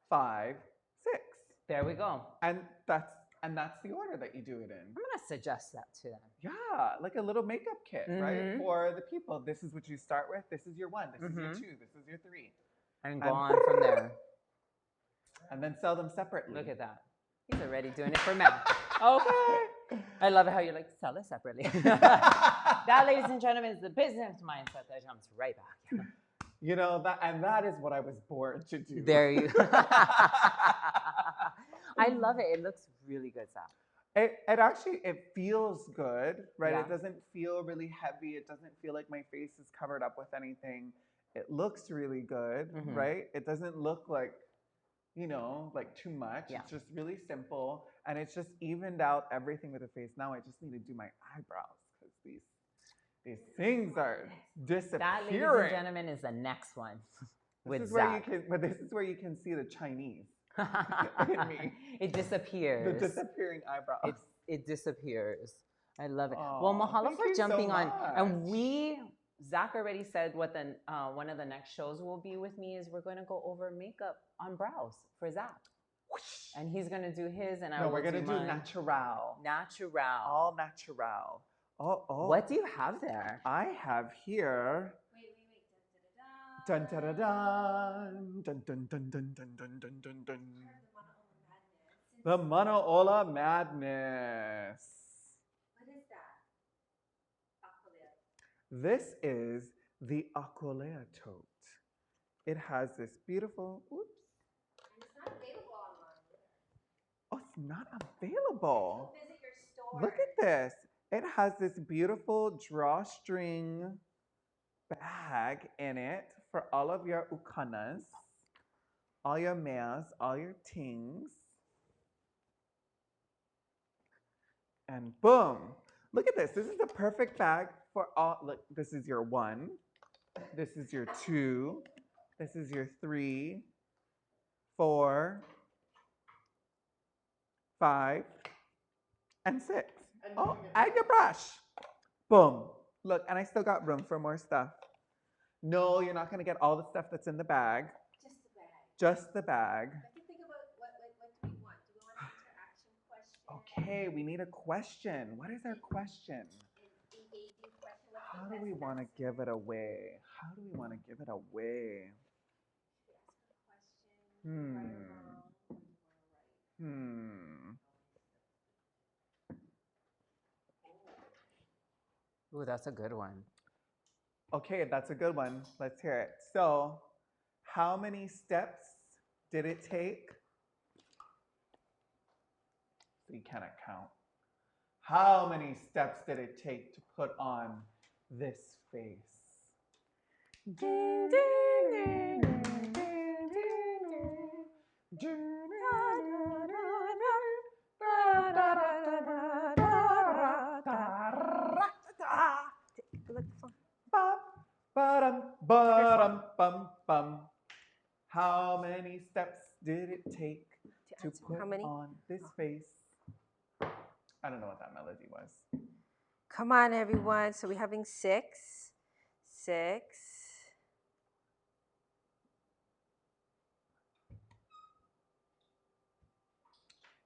5, 6. There we go. And that's the order that you do it in. I'm gonna suggest that to them. Yeah, like a little makeup kit, right? For the people. This is what you start with. This is your 1. This is your 2. This is your 3. And go on from there. And then sell them separately. Look at that. He's already doing it for men. Okay. I love how you like to sell it separately. That, ladies and gentlemen, is the business mindset that jumps right back. You know, that is what I was born to do. There you go. I love it. It looks really good, Zach. It actually, it feels good, right? Yeah. It doesn't feel really heavy. It doesn't feel like my face is covered up with anything. It looks really good, right? It doesn't look like, you know, like too much. Yeah. It's just really simple. And it's just evened out everything with the face. Now I just need to do my eyebrows because these things are disappearing. That, ladies and gentlemen, is the next one. This is where you can see the Chinese in me. It disappears. The disappearing eyebrows. It disappears. I love it. Aw, Well, mahalo for jumping on. And much. Zach already said what the one of the next shows will be with me is we're going to go over makeup on brows for Zach. And he's going to do his and I will we're going to do mine. natural. Natural. All natural. Oh. What do you have there? I have here. Wait. Dun dun dun dun dun dun dun dun dun dun dun dun dun. The Manaola Madness. What is that? Aqualia. This is the Aqualea tote. It has this beautiful. Oops. And it's not available online. Oh, it's not available. Go visit your store. Look at this. It has this beautiful drawstring bag in it for all of your ukanas, all your males, all your tings. And boom. Look at this. This is the perfect bag for all. Look, this is your 1. This is your 2. This is your 3, 4, 5, and 6. Oh, and your brush. Boom. Look, and I still got room for more stuff. No, you're not going to get all the stuff that's in the bag. Just the bag. Just the bag. I have to think about what do we want? Do we want an interaction question? Okay, we need a question. What is our question? An engaging question. What's How the do we best want to answer? give it away? How do we want to give it away? Should we ask her a question? Right or wrong? Or right? Ooh, that's a good one. Okay, that's a good one. Let's hear it. So, how many steps did it take? So you cannot count. How many steps did it take to put on this face? Bum. How many steps did it take to put on this face? I don't know what that melody was. Come on, everyone. So we're having 6.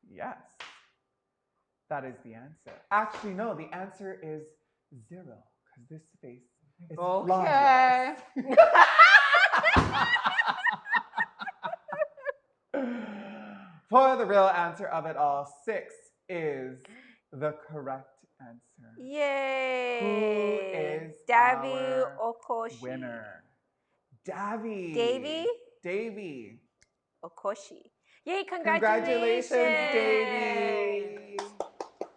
Yes, that is the answer. Actually, no, the answer is 0 because this face is flawless. For the real answer of it all, 6 is the correct answer. Yay! Who is Davi our Okoshi. winner? Davy. Davy Okoshi. Yay, Congratulations, Davy.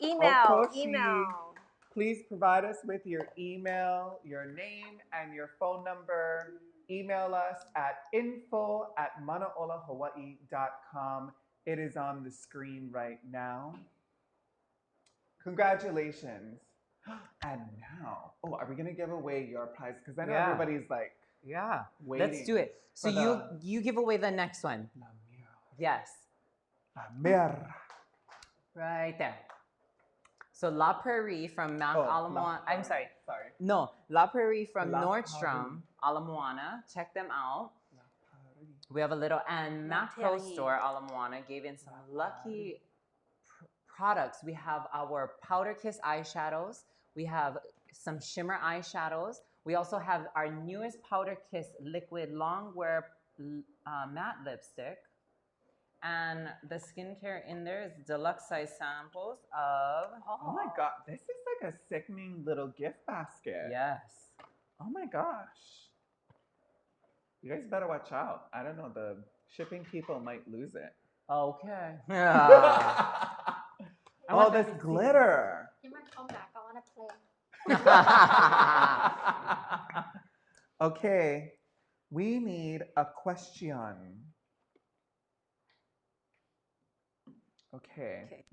Email. Please provide us with your email, your name, and your phone number. Email us at info@manaolahawaii.com. It is on the screen right now. Congratulations. And now, are we going to give away your prize? Because I know everybody's like, waiting. Let's do it. So you give away the next one. La Mira. Yes. La Mira. Right there. So La Prairie from Mount Alamoana. I'm sorry. No, La Prairie from Nordstrom, Ala Moana. Check them out. We have a little, and Macro Store, Ala Moana, gave in some lucky products. We have our Powder Kiss eyeshadows. We have some shimmer eyeshadows. We also have our newest Powder Kiss liquid long wear matte lipstick. And the skincare in there is deluxe size samples of... Oh my God, this is like a sickening little gift basket. Yes. Oh my gosh. You guys better watch out. I don't know, the shipping people might lose it. Okay. Oh, this glitter. Give my phone back. I want to play. Okay, we need a question. Okay.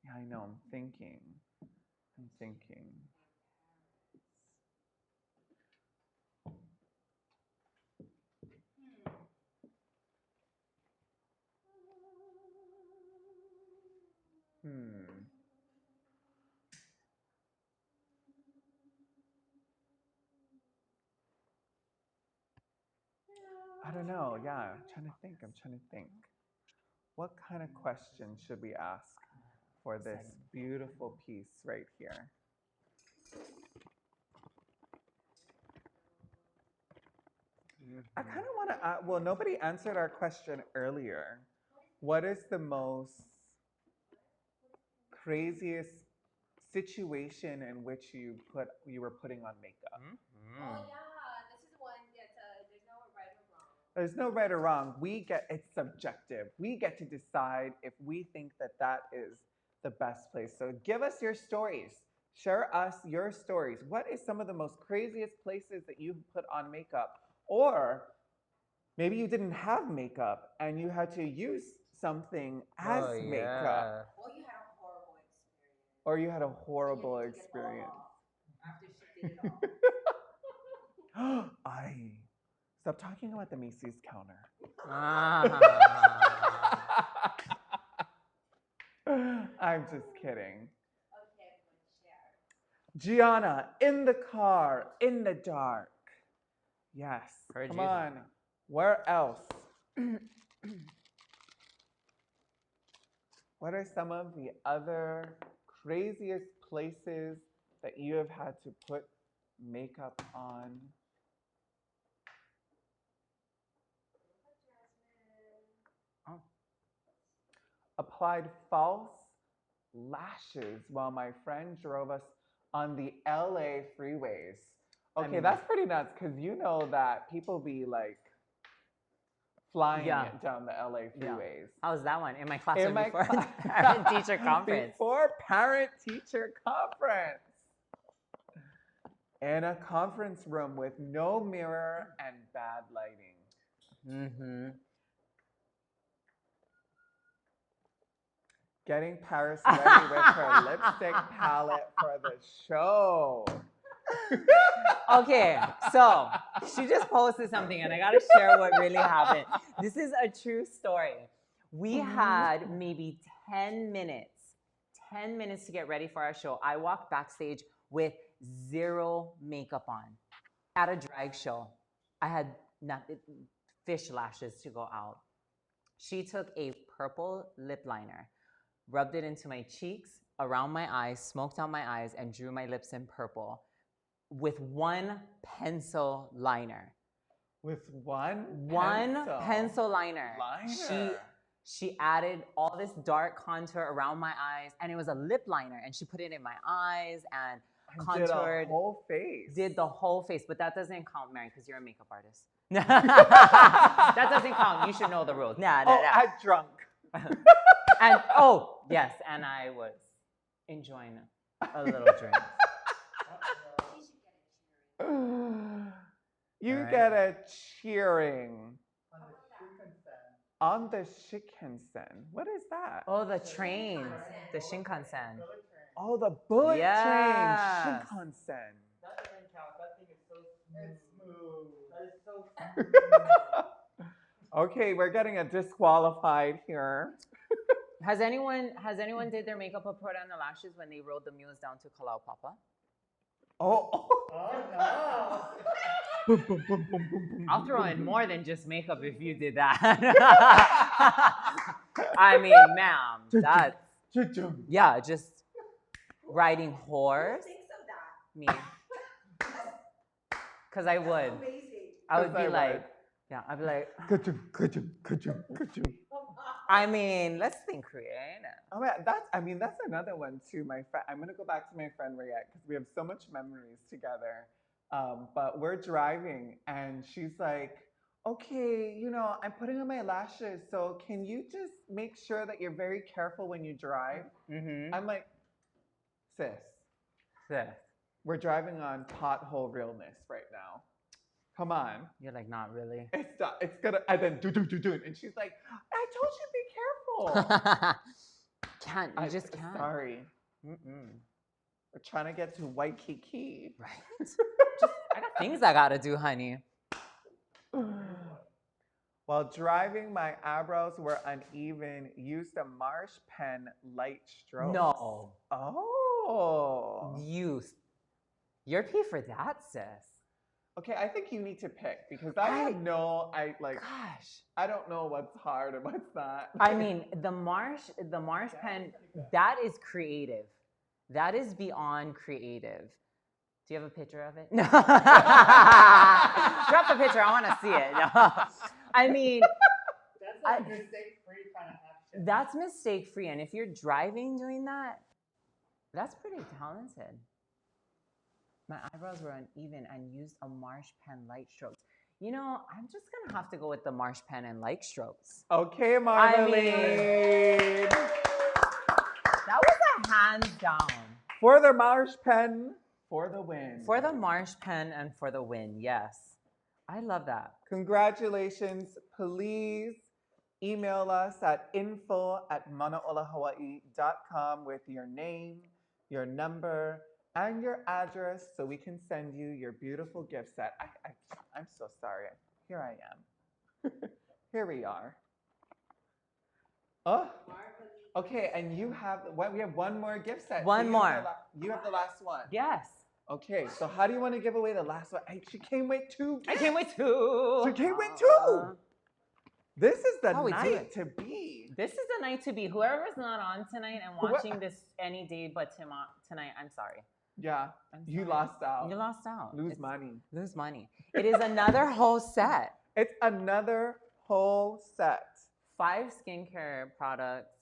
Yeah, I know. I'm thinking. I don't know. Yeah, I'm trying to think. What kind of question should we ask for this beautiful piece right here? I kind of want to, well, nobody answered our question earlier. What is the most craziest situation in which you were putting on makeup? Oh yeah, this is one that there's no right or wrong. There's no right or wrong. It's subjective. We get to decide if we think that is the best place. So give us your stories. Share us your stories. What is some of the most craziest places that you've put on makeup? Or maybe you didn't have makeup and you had to use something as makeup. Or you had a horrible Or you had a horrible experience. And you had to take it all experience. off after she did it all. Stop talking about the Macy's counter. I'm just kidding. Okay, everyone share. Gianna, in the car, in the dark. Yes. Heard Come you. on. Where else? What are some of the other craziest places that you have had to put makeup on? Oh. Applied false lashes while my friend drove us on the LA freeways. Okay, that's pretty nuts because you know that people be like flying it down the LA freeways. How was that one? In my classroom before parent-teacher conference. Before parent-teacher conference. In a conference room with no mirror and bad lighting. Mm-hmm. Getting Parris ready with her lipstick palette for the show. Okay, so she just posted something and I gotta share what really happened. This is a true story. We had maybe 10 minutes to get ready for our show. I walked backstage with zero makeup on at a drag show. I had fish lashes to go out. She took a purple lip liner, rubbed it into my cheeks, around my eyes, smoked out my eyes, and drew my lips in purple with one pencil liner. With one pencil liner. She added all this dark contour around my eyes, and it was a lip liner, and she put it in my eyes and contoured. Did a whole face. Did the whole face, but that doesn't count, Mary, because you're a makeup artist. That doesn't count. You should know the rules. Nah. I'm drunk. And yes, and I was enjoying a little drink. You get a cheering. On the Shinkansen. What is that? Oh, the trains. The Shinkansen. Oh, the bullet train. Shinkansen. That doesn't count. That thing is so smooth. That is so smooth. Okay, we're getting a disqualified here. Has anyone did their makeup or put on the lashes when they rode the mules down to Kalau Papa? Oh no. I'll throw in more than just makeup if you did that. I mean, ma'am, that's just riding horse. Me, because I would. I would be like, I'd be like, I mean, let's think creative. Oh man, that's another one too. My friend, I'm gonna go back to my friend Riette because we have so much memories together. But we're driving and she's like, okay, I'm putting on my lashes, so can you just make sure that you're very careful when you drive? Mm-hmm. I'm like, sis, we're driving on pothole realness right now. Come on. You're like, not really. It's gonna, and then do, and she's like, I told you be careful. Can't. You just can't. Sorry. Mm-mm. We're trying to get to Waikiki. Right? I got things I gotta do, honey. While driving, my eyebrows were uneven. Used a Marsh pen light stroke. No. Oh. You're pay for that, sis. Okay, I think you need to pick because Gosh. I don't know what's hard and what's not. I mean, the Marsh pen, that is creative. That is beyond creative. Do you have a picture of it? No. Drop the picture. I want to see it. No. I mean, That's like mistake-free kind of action. that's mistake-free. And if you're driving doing that, that's pretty talented. My eyebrows were uneven and used a Marsh pen light strokes. You know, I'm just going to have to go with the Marsh pen and light strokes. Okay, Marlene. That was a hands down. For the Marsh pen, for the win. For the Marsh pen and for the win, yes. I love that. Congratulations. Please email us at info@manaolahawaii.com with your name, your number, and your address so we can send you your beautiful gift set. I'm so sorry. Here I am. Here we are. Oh, okay. And you have we have one more gift set. One more. You have the last one. Yes. Okay. So how do you want to give away the last one? She came with two. I came with two. She came with two. This is the How we do night it. to be. This is the night to be. Whoever's not on tonight and watching this any day but tonight, I'm sorry. Yeah. I'm You sorry. lost out. You lost out. Lose money. Lose money. It is another whole set. It's another whole set. 5 skincare products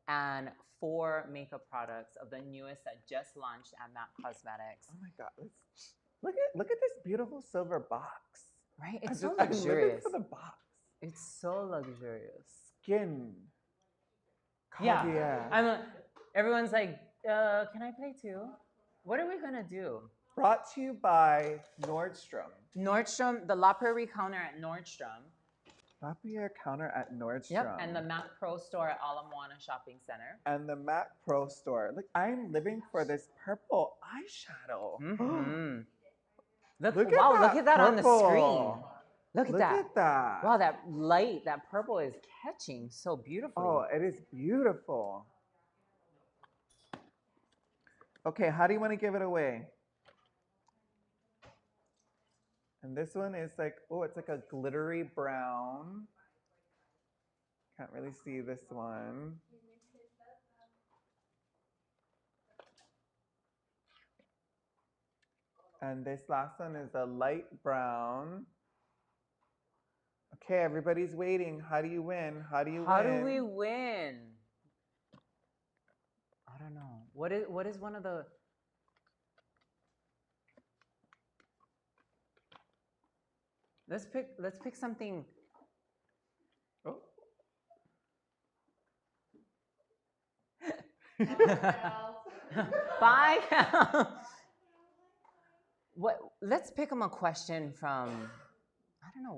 and 4 makeup products of the newest that just launched at MAC Cosmetics. Oh my God. Look at this beautiful silver box. Right? It's so I'm living luxurious. for the box. It's so luxurious. Skin. Yeah. Caviar. Everyone's like, can I play too? What are we gonna do? Brought to you by Nordstrom. Nordstrom, the La Prairie counter at Nordstrom. Lapierre counter at Nordstrom. Yep. And the MAC Pro store at Ala Moana Shopping Center. And the MAC Pro store. Look, I'm living for this purple eyeshadow. Mm-hmm. Look at that on the screen. purple. Look at that. that. Wow, that light, that purple is catching so beautifully. Oh, it is beautiful. Okay, how do you want to give it away? And this one is like, oh, it's like a glittery brown. Can't really see this one. And this last one is a light brown. Okay, everybody's waiting. How do you win? How do you How win? do we win? I don't know. What is one of the... Let's pick something. Oh. Bye. Let's pick them a question from, I don't know,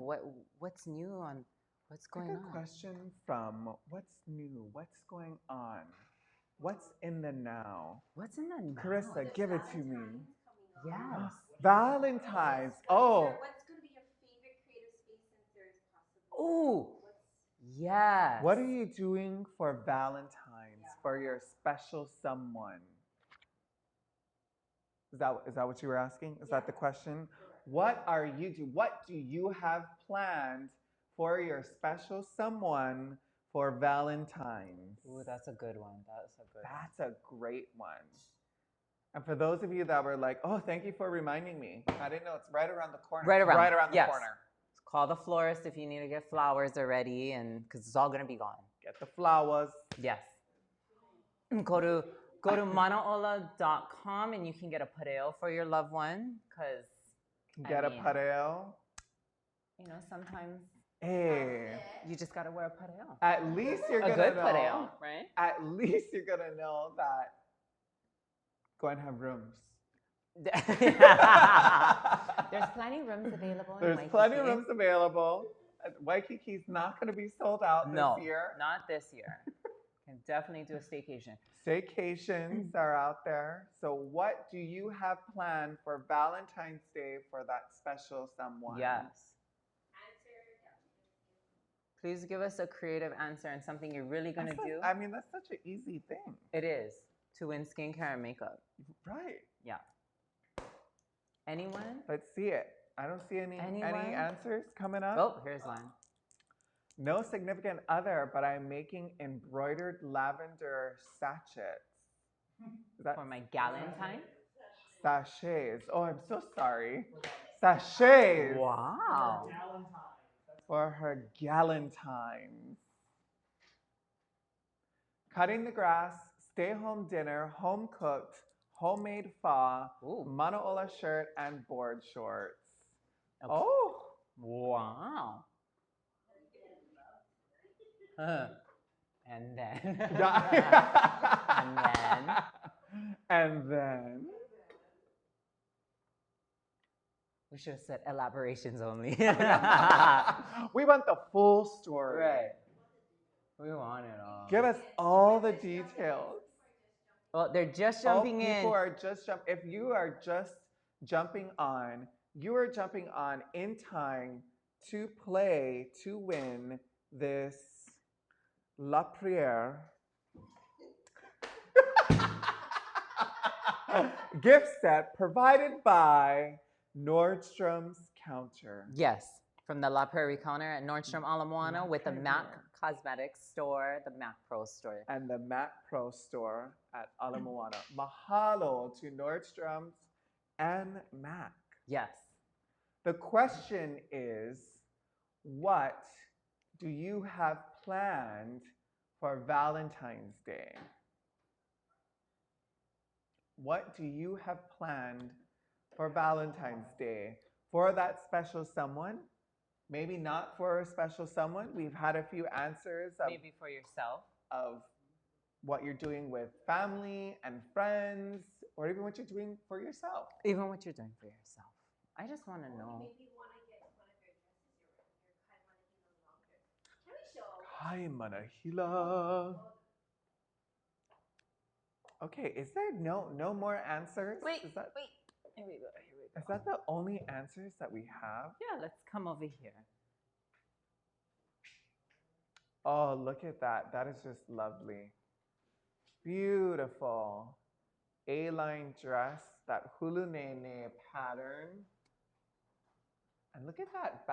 what's new on, what's going on. A question from what's new, what's going on, what's in the now. What's in the now? Carissa, give it to me. Yes. Valentine's. Oh. What's going to be your favorite creative space since there is possible? Oh, yes. What are you doing for Valentine's, for your special someone? Is that what you were asking? Is that the question? What do you have planned for your special someone for Valentine's? Ooh, that's a good one. That's a great one. And for those of you that were like, oh, thank you for reminding me. I didn't know it's right around the corner. Right around the yes. corner. Call the florist if you need to get flowers already, and because it's all gonna be gone. Get the flowers. Yes. Go to manaola.com and you can get a pareo for your loved one. Because Get a pareo. You know, sometimes Hey. you just gotta wear a pareo. At least you're A gonna good know. pareo, right? At least you're gonna know that. Go and have rooms. There's plenty of rooms available. There's in plenty of Waikiki. rooms available. Waikiki's not going to be sold out No, this year. not this year. Can Definitely do a staycation. Staycations are out there. So what do you have planned for Valentine's Day for that special someone? Yes. Please give us a creative answer and something you're really going to do. I mean, that's such an easy thing. It is. To win skincare and makeup. Right. Yeah. Anyone? Let's see it. I don't see any answers coming up. Oh, here's one. No significant other, but I'm making embroidered lavender sachets. For my Galentine? Sachets. Oh, I'm so sorry. Sachets. Wow. For her galentines. Cutting the grass, stay-home dinner, home-cooked, homemade pho, Manaola shirt, and board shorts. Okay. Oh. Wow. And then. And then. We should have said elaborations only. We want the full story. Right. We want it all. Give us all the details. Well, they're just jumping in. People are just if you are just jumping on, you are jumping on in time to play to win this La Prière gift set provided by Nordstrom's counter. Yes, from the La Prairie counter at Nordstrom Ala Moana with the MAC Cosmetics store, the MAC Pro store. And the MAC Pro store at Ala Moana. Mahalo to Nordstrom's and MAC. Yes. The question is, what do you have planned for Valentine's Day? What do you have planned for Valentine's Day? For that special someone? Maybe not for a special someone. We've had a few answers. Maybe for yourself. Of what you're doing with family and friends, or even what you're doing for yourself. Even what you're doing for yourself. I just want to know. Maybe you want to get one of your dresses, your Kai Manahila longer. Hi, Manahila. Okay, is there no more answers? Wait. Here we go. Here we go. Is that the only answers that we have? Yeah, let's come over here. Oh, look at that. That is just lovely. Beautiful. A-line dress, that hulu nene pattern. And look at that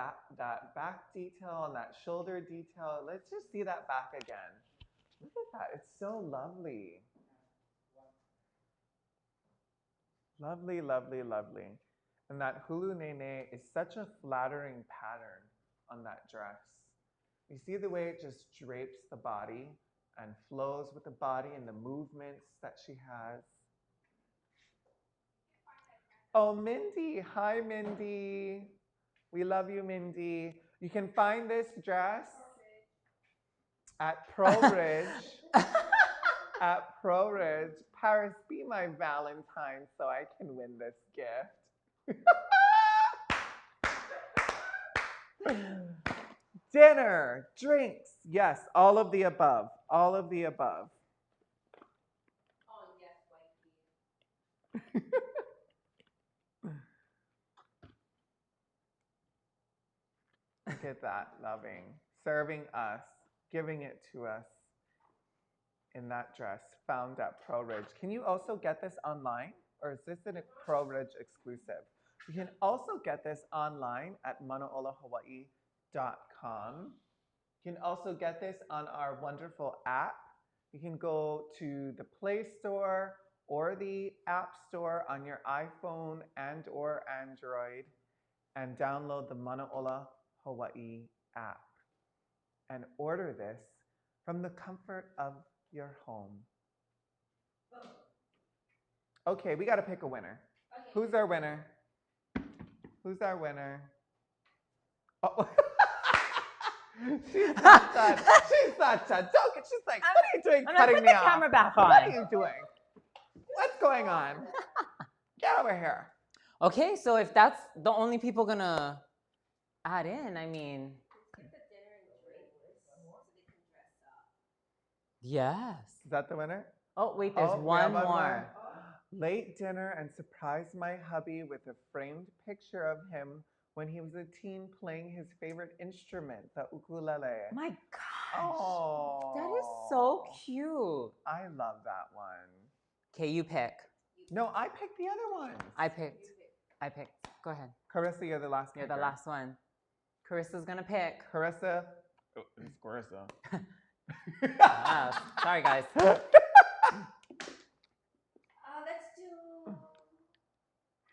back detail and that shoulder detail. Let's just see that back again. Look at that. It's so lovely. Lovely, lovely, lovely. And that hulu nene is such a flattering pattern on that dress. You see the way it just drapes the body and flows with the body and the movements that she has. Oh, Mindy. Hi, Mindy. We love you, Mindy. You can find this dress at ProRidge. At ProRidge. Parris, be my Valentine so I can win this gift. Dinner, drinks, yes, all of the above. All of the above. Oh, yes, wifey. Look at that, loving, serving us, giving it to us in that dress, found at ProRidge. Can you also get this online, or is this a ProRidge exclusive? You can also get this online at manaolahawaii.com. You can also get this on our wonderful app. You can go to the Play Store or the App Store on your iPhone and or Android and download the Manaola Hawaii app and order this from the comfort of your home. Okay, we got to pick a winner. Okay. Who's our winner? Who's our winner? Oh. She's not joking. She's like, what are you doing cutting me off? Put the camera back on. What are you doing? What's going on? Get over here. Okay, so if that's the only people gonna add in, I mean. Yes. Is that the winner? Oh, wait, there's Oh, we one have more. Late dinner and surprised my hubby with a framed picture of him when he was a teen playing his favorite instrument, the ukulele. My gosh. Oh. That is so cute. I love that one. Okay, you pick. No, I picked the other one. I picked. Go ahead. Carissa, you're the last You're picker. the last one. Carissa's gonna pick. Carissa. Oh, it's Carissa. Sorry, guys. Let's do. I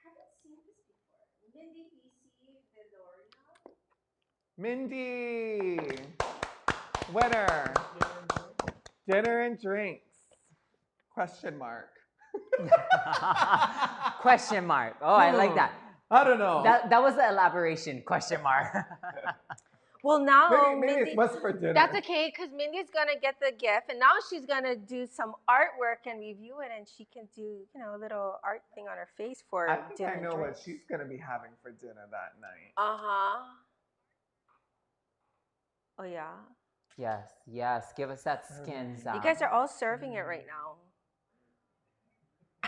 haven't seen this before. Mindy BC Viloria. Mindy. Winner. Dinner and drinks. Question mark. Question mark. Oh, I like that. I don't know. That was the elaboration. Question mark. Well, now maybe Mindy, it's what's for dinner. that's okay because Mindy's gonna get the gift, and now she's gonna do some artwork and review it, and she can do a little art thing on her face for I think dinner. I know drinks. what she's gonna be having for dinner that night. Oh yeah. Yes. Give us that skin, Zach. You guys are all serving it right now.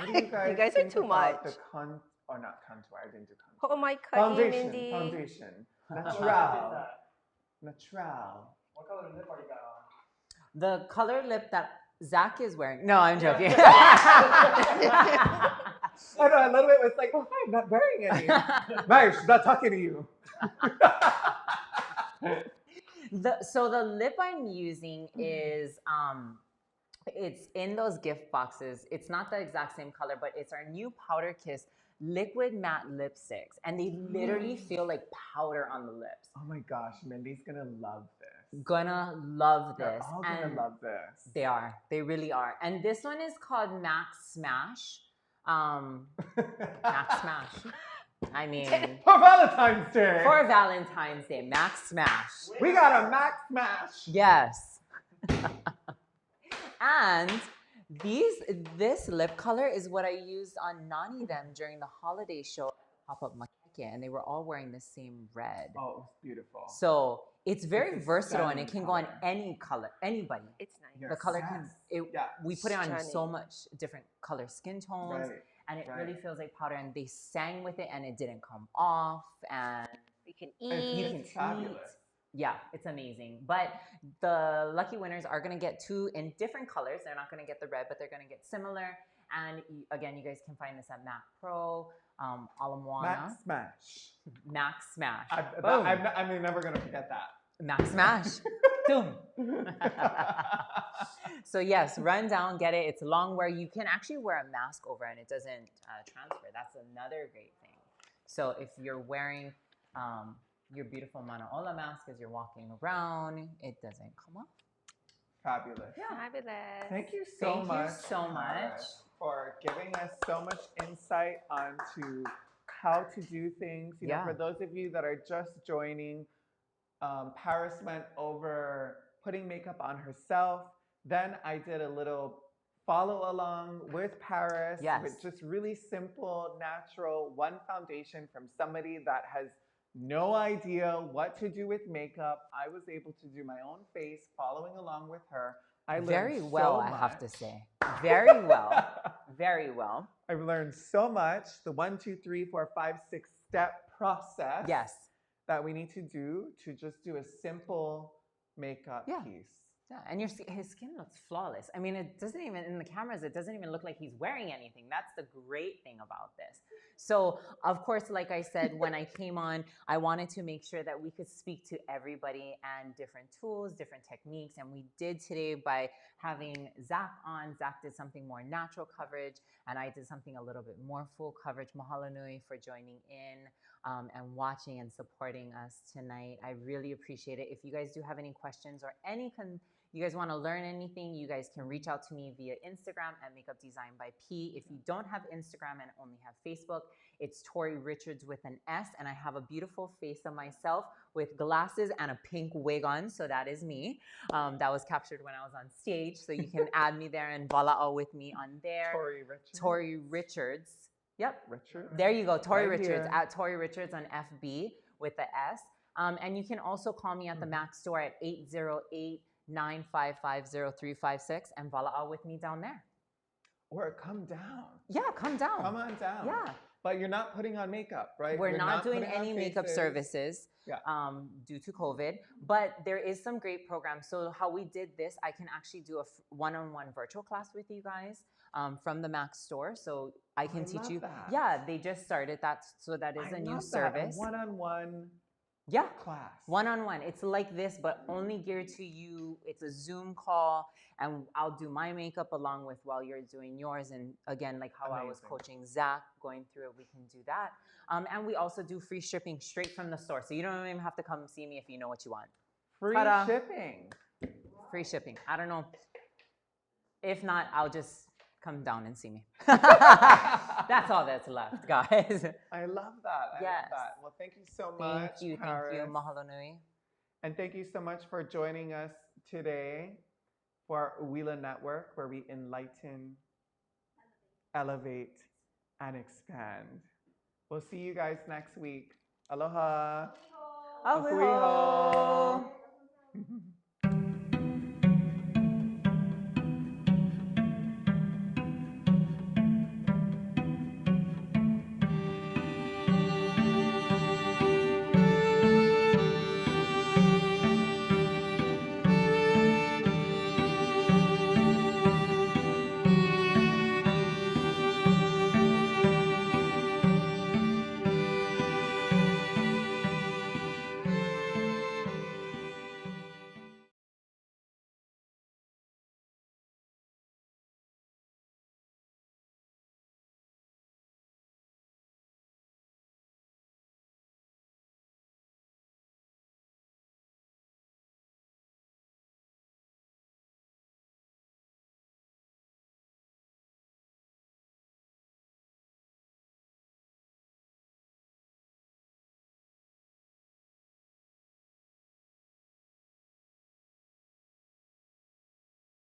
What do you guys, You guys are think too about much. The not contour. I didn't do contour. Oh my God, Mindy. Foundation. What is Natural. that? Natural. What color lip are you got on? The color lip that Zach is wearing. No, I'm joking. I know, a little bit was like, oh, I'm not wearing any. Mary, she's not talking to you. So the lip I'm using is it's in those gift boxes. It's not the exact same color, but it's our new Powder Kiss liquid matte lipsticks, and they literally feel like powder on the lips. Oh my gosh, Mindy's gonna love this. Gonna love They're this. all gonna love this. They are. They really are. And this one is called Max Smash. Max Smash. I mean, For Valentine's Day. for Valentine's Day, Max Smash. We got a Max Smash. Yes. And this lip color is what I used on Nani them during the holiday show at Pop-Up Makeke, and they were all wearing the same red. Oh, it was beautiful. So it's very It's a versatile, and it stunning can go on color. any color, anybody. It's nice. Yes. The color can, Yeah. we put it on so Stunning. much different color skin tones, Right. and it right. really feels like powder, and they sang with it, and it didn't come off, and You can And eat. it's fabulous. yeah, it's amazing. But the lucky winners are going to get two in different colors. They're not going to get the red, but they're going to get similar. And again, you guys can find this at Mac Pro, Alamoana, Max Smash. Max Smash. I'm never gonna forget that. Max Smash. Boom. So yes, run down, get it. It's long wear. You can actually wear a mask over and it doesn't transfer. That's another great thing. So if you're wearing your beautiful Manaola mask as you're walking around, it doesn't come off. Fabulous. Fabulous. Thank you so Thank much. you so much. Paris, for giving us so much insight onto how to do things. You know, Yeah. for those of you that are just joining, Paris went over putting makeup on herself. Then I did a little follow along with Paris Yes. with just really simple, natural, one foundation from somebody that has no idea what to do with makeup. I was able to do my own face following along with her. I learned Very well, so I have to much. say. Very well. Very well. I've learned so much. The 1, 2, 3, 4, 5, 6 step process Yes. that we need to do to just do a simple makeup Yeah. piece. Yeah, and his skin looks flawless. I mean, it doesn't even, in the cameras, it doesn't even look like he's wearing anything. That's the great thing about this. So, of course, like I said, when I came on, I wanted to make sure that we could speak to everybody and different tools, different techniques. And we did today by having Zach on. Zach did something more natural coverage, and I did something a little bit more full coverage. Mahalo nui for joining in and watching and supporting us tonight. I really appreciate it. If you guys do have any questions or you guys want to learn anything, you guys can reach out to me via Instagram at Makeup Design by P. If you don't have Instagram and only have Facebook, it's Tori Richards with an S, and I have a beautiful face of myself with glasses and a pink wig on, so that is me. That was captured when I was on stage, so you can add me there and vala'o with me on there. Tori Richards. Tori Richards. Yep. Richards. There you go, Tori Right Richards, here. at Tori Richards on FB with the S. And you can also call me at the Mac store at 9550356, and voila, I'll with me down there. Or come down. Yeah, come down. Come on down. Yeah. But you're not putting on makeup, right? We're You're not doing putting on any makeup faces. services Yeah. due to COVID, but there is some great programs. So how we did this, I can actually do a one-on-one virtual class with you guys from the Mac store. So I can teach you. That. Yeah, they just started that. So that is a new service. A one-on-one class. One-on-one. It's like this, but only geared to you. It's a Zoom call, and I'll do my makeup along with while you're doing yours. And again, like how I was coaching Zach, going through it, we can do that. And we also do free shipping straight from the store. So you don't even have to come see me if you know what you want. Free shipping. Free shipping. I don't know. If not, I'll just come down and see me. That's all that's left, guys. I love that. I love that. Well, thank you so much. Thank you. Parris. Thank you. Mahalo nui. And thank you so much for joining us today for our UWILA network, where we enlighten, elevate, and expand. We'll see you guys next week. Aloha. Ahuiho.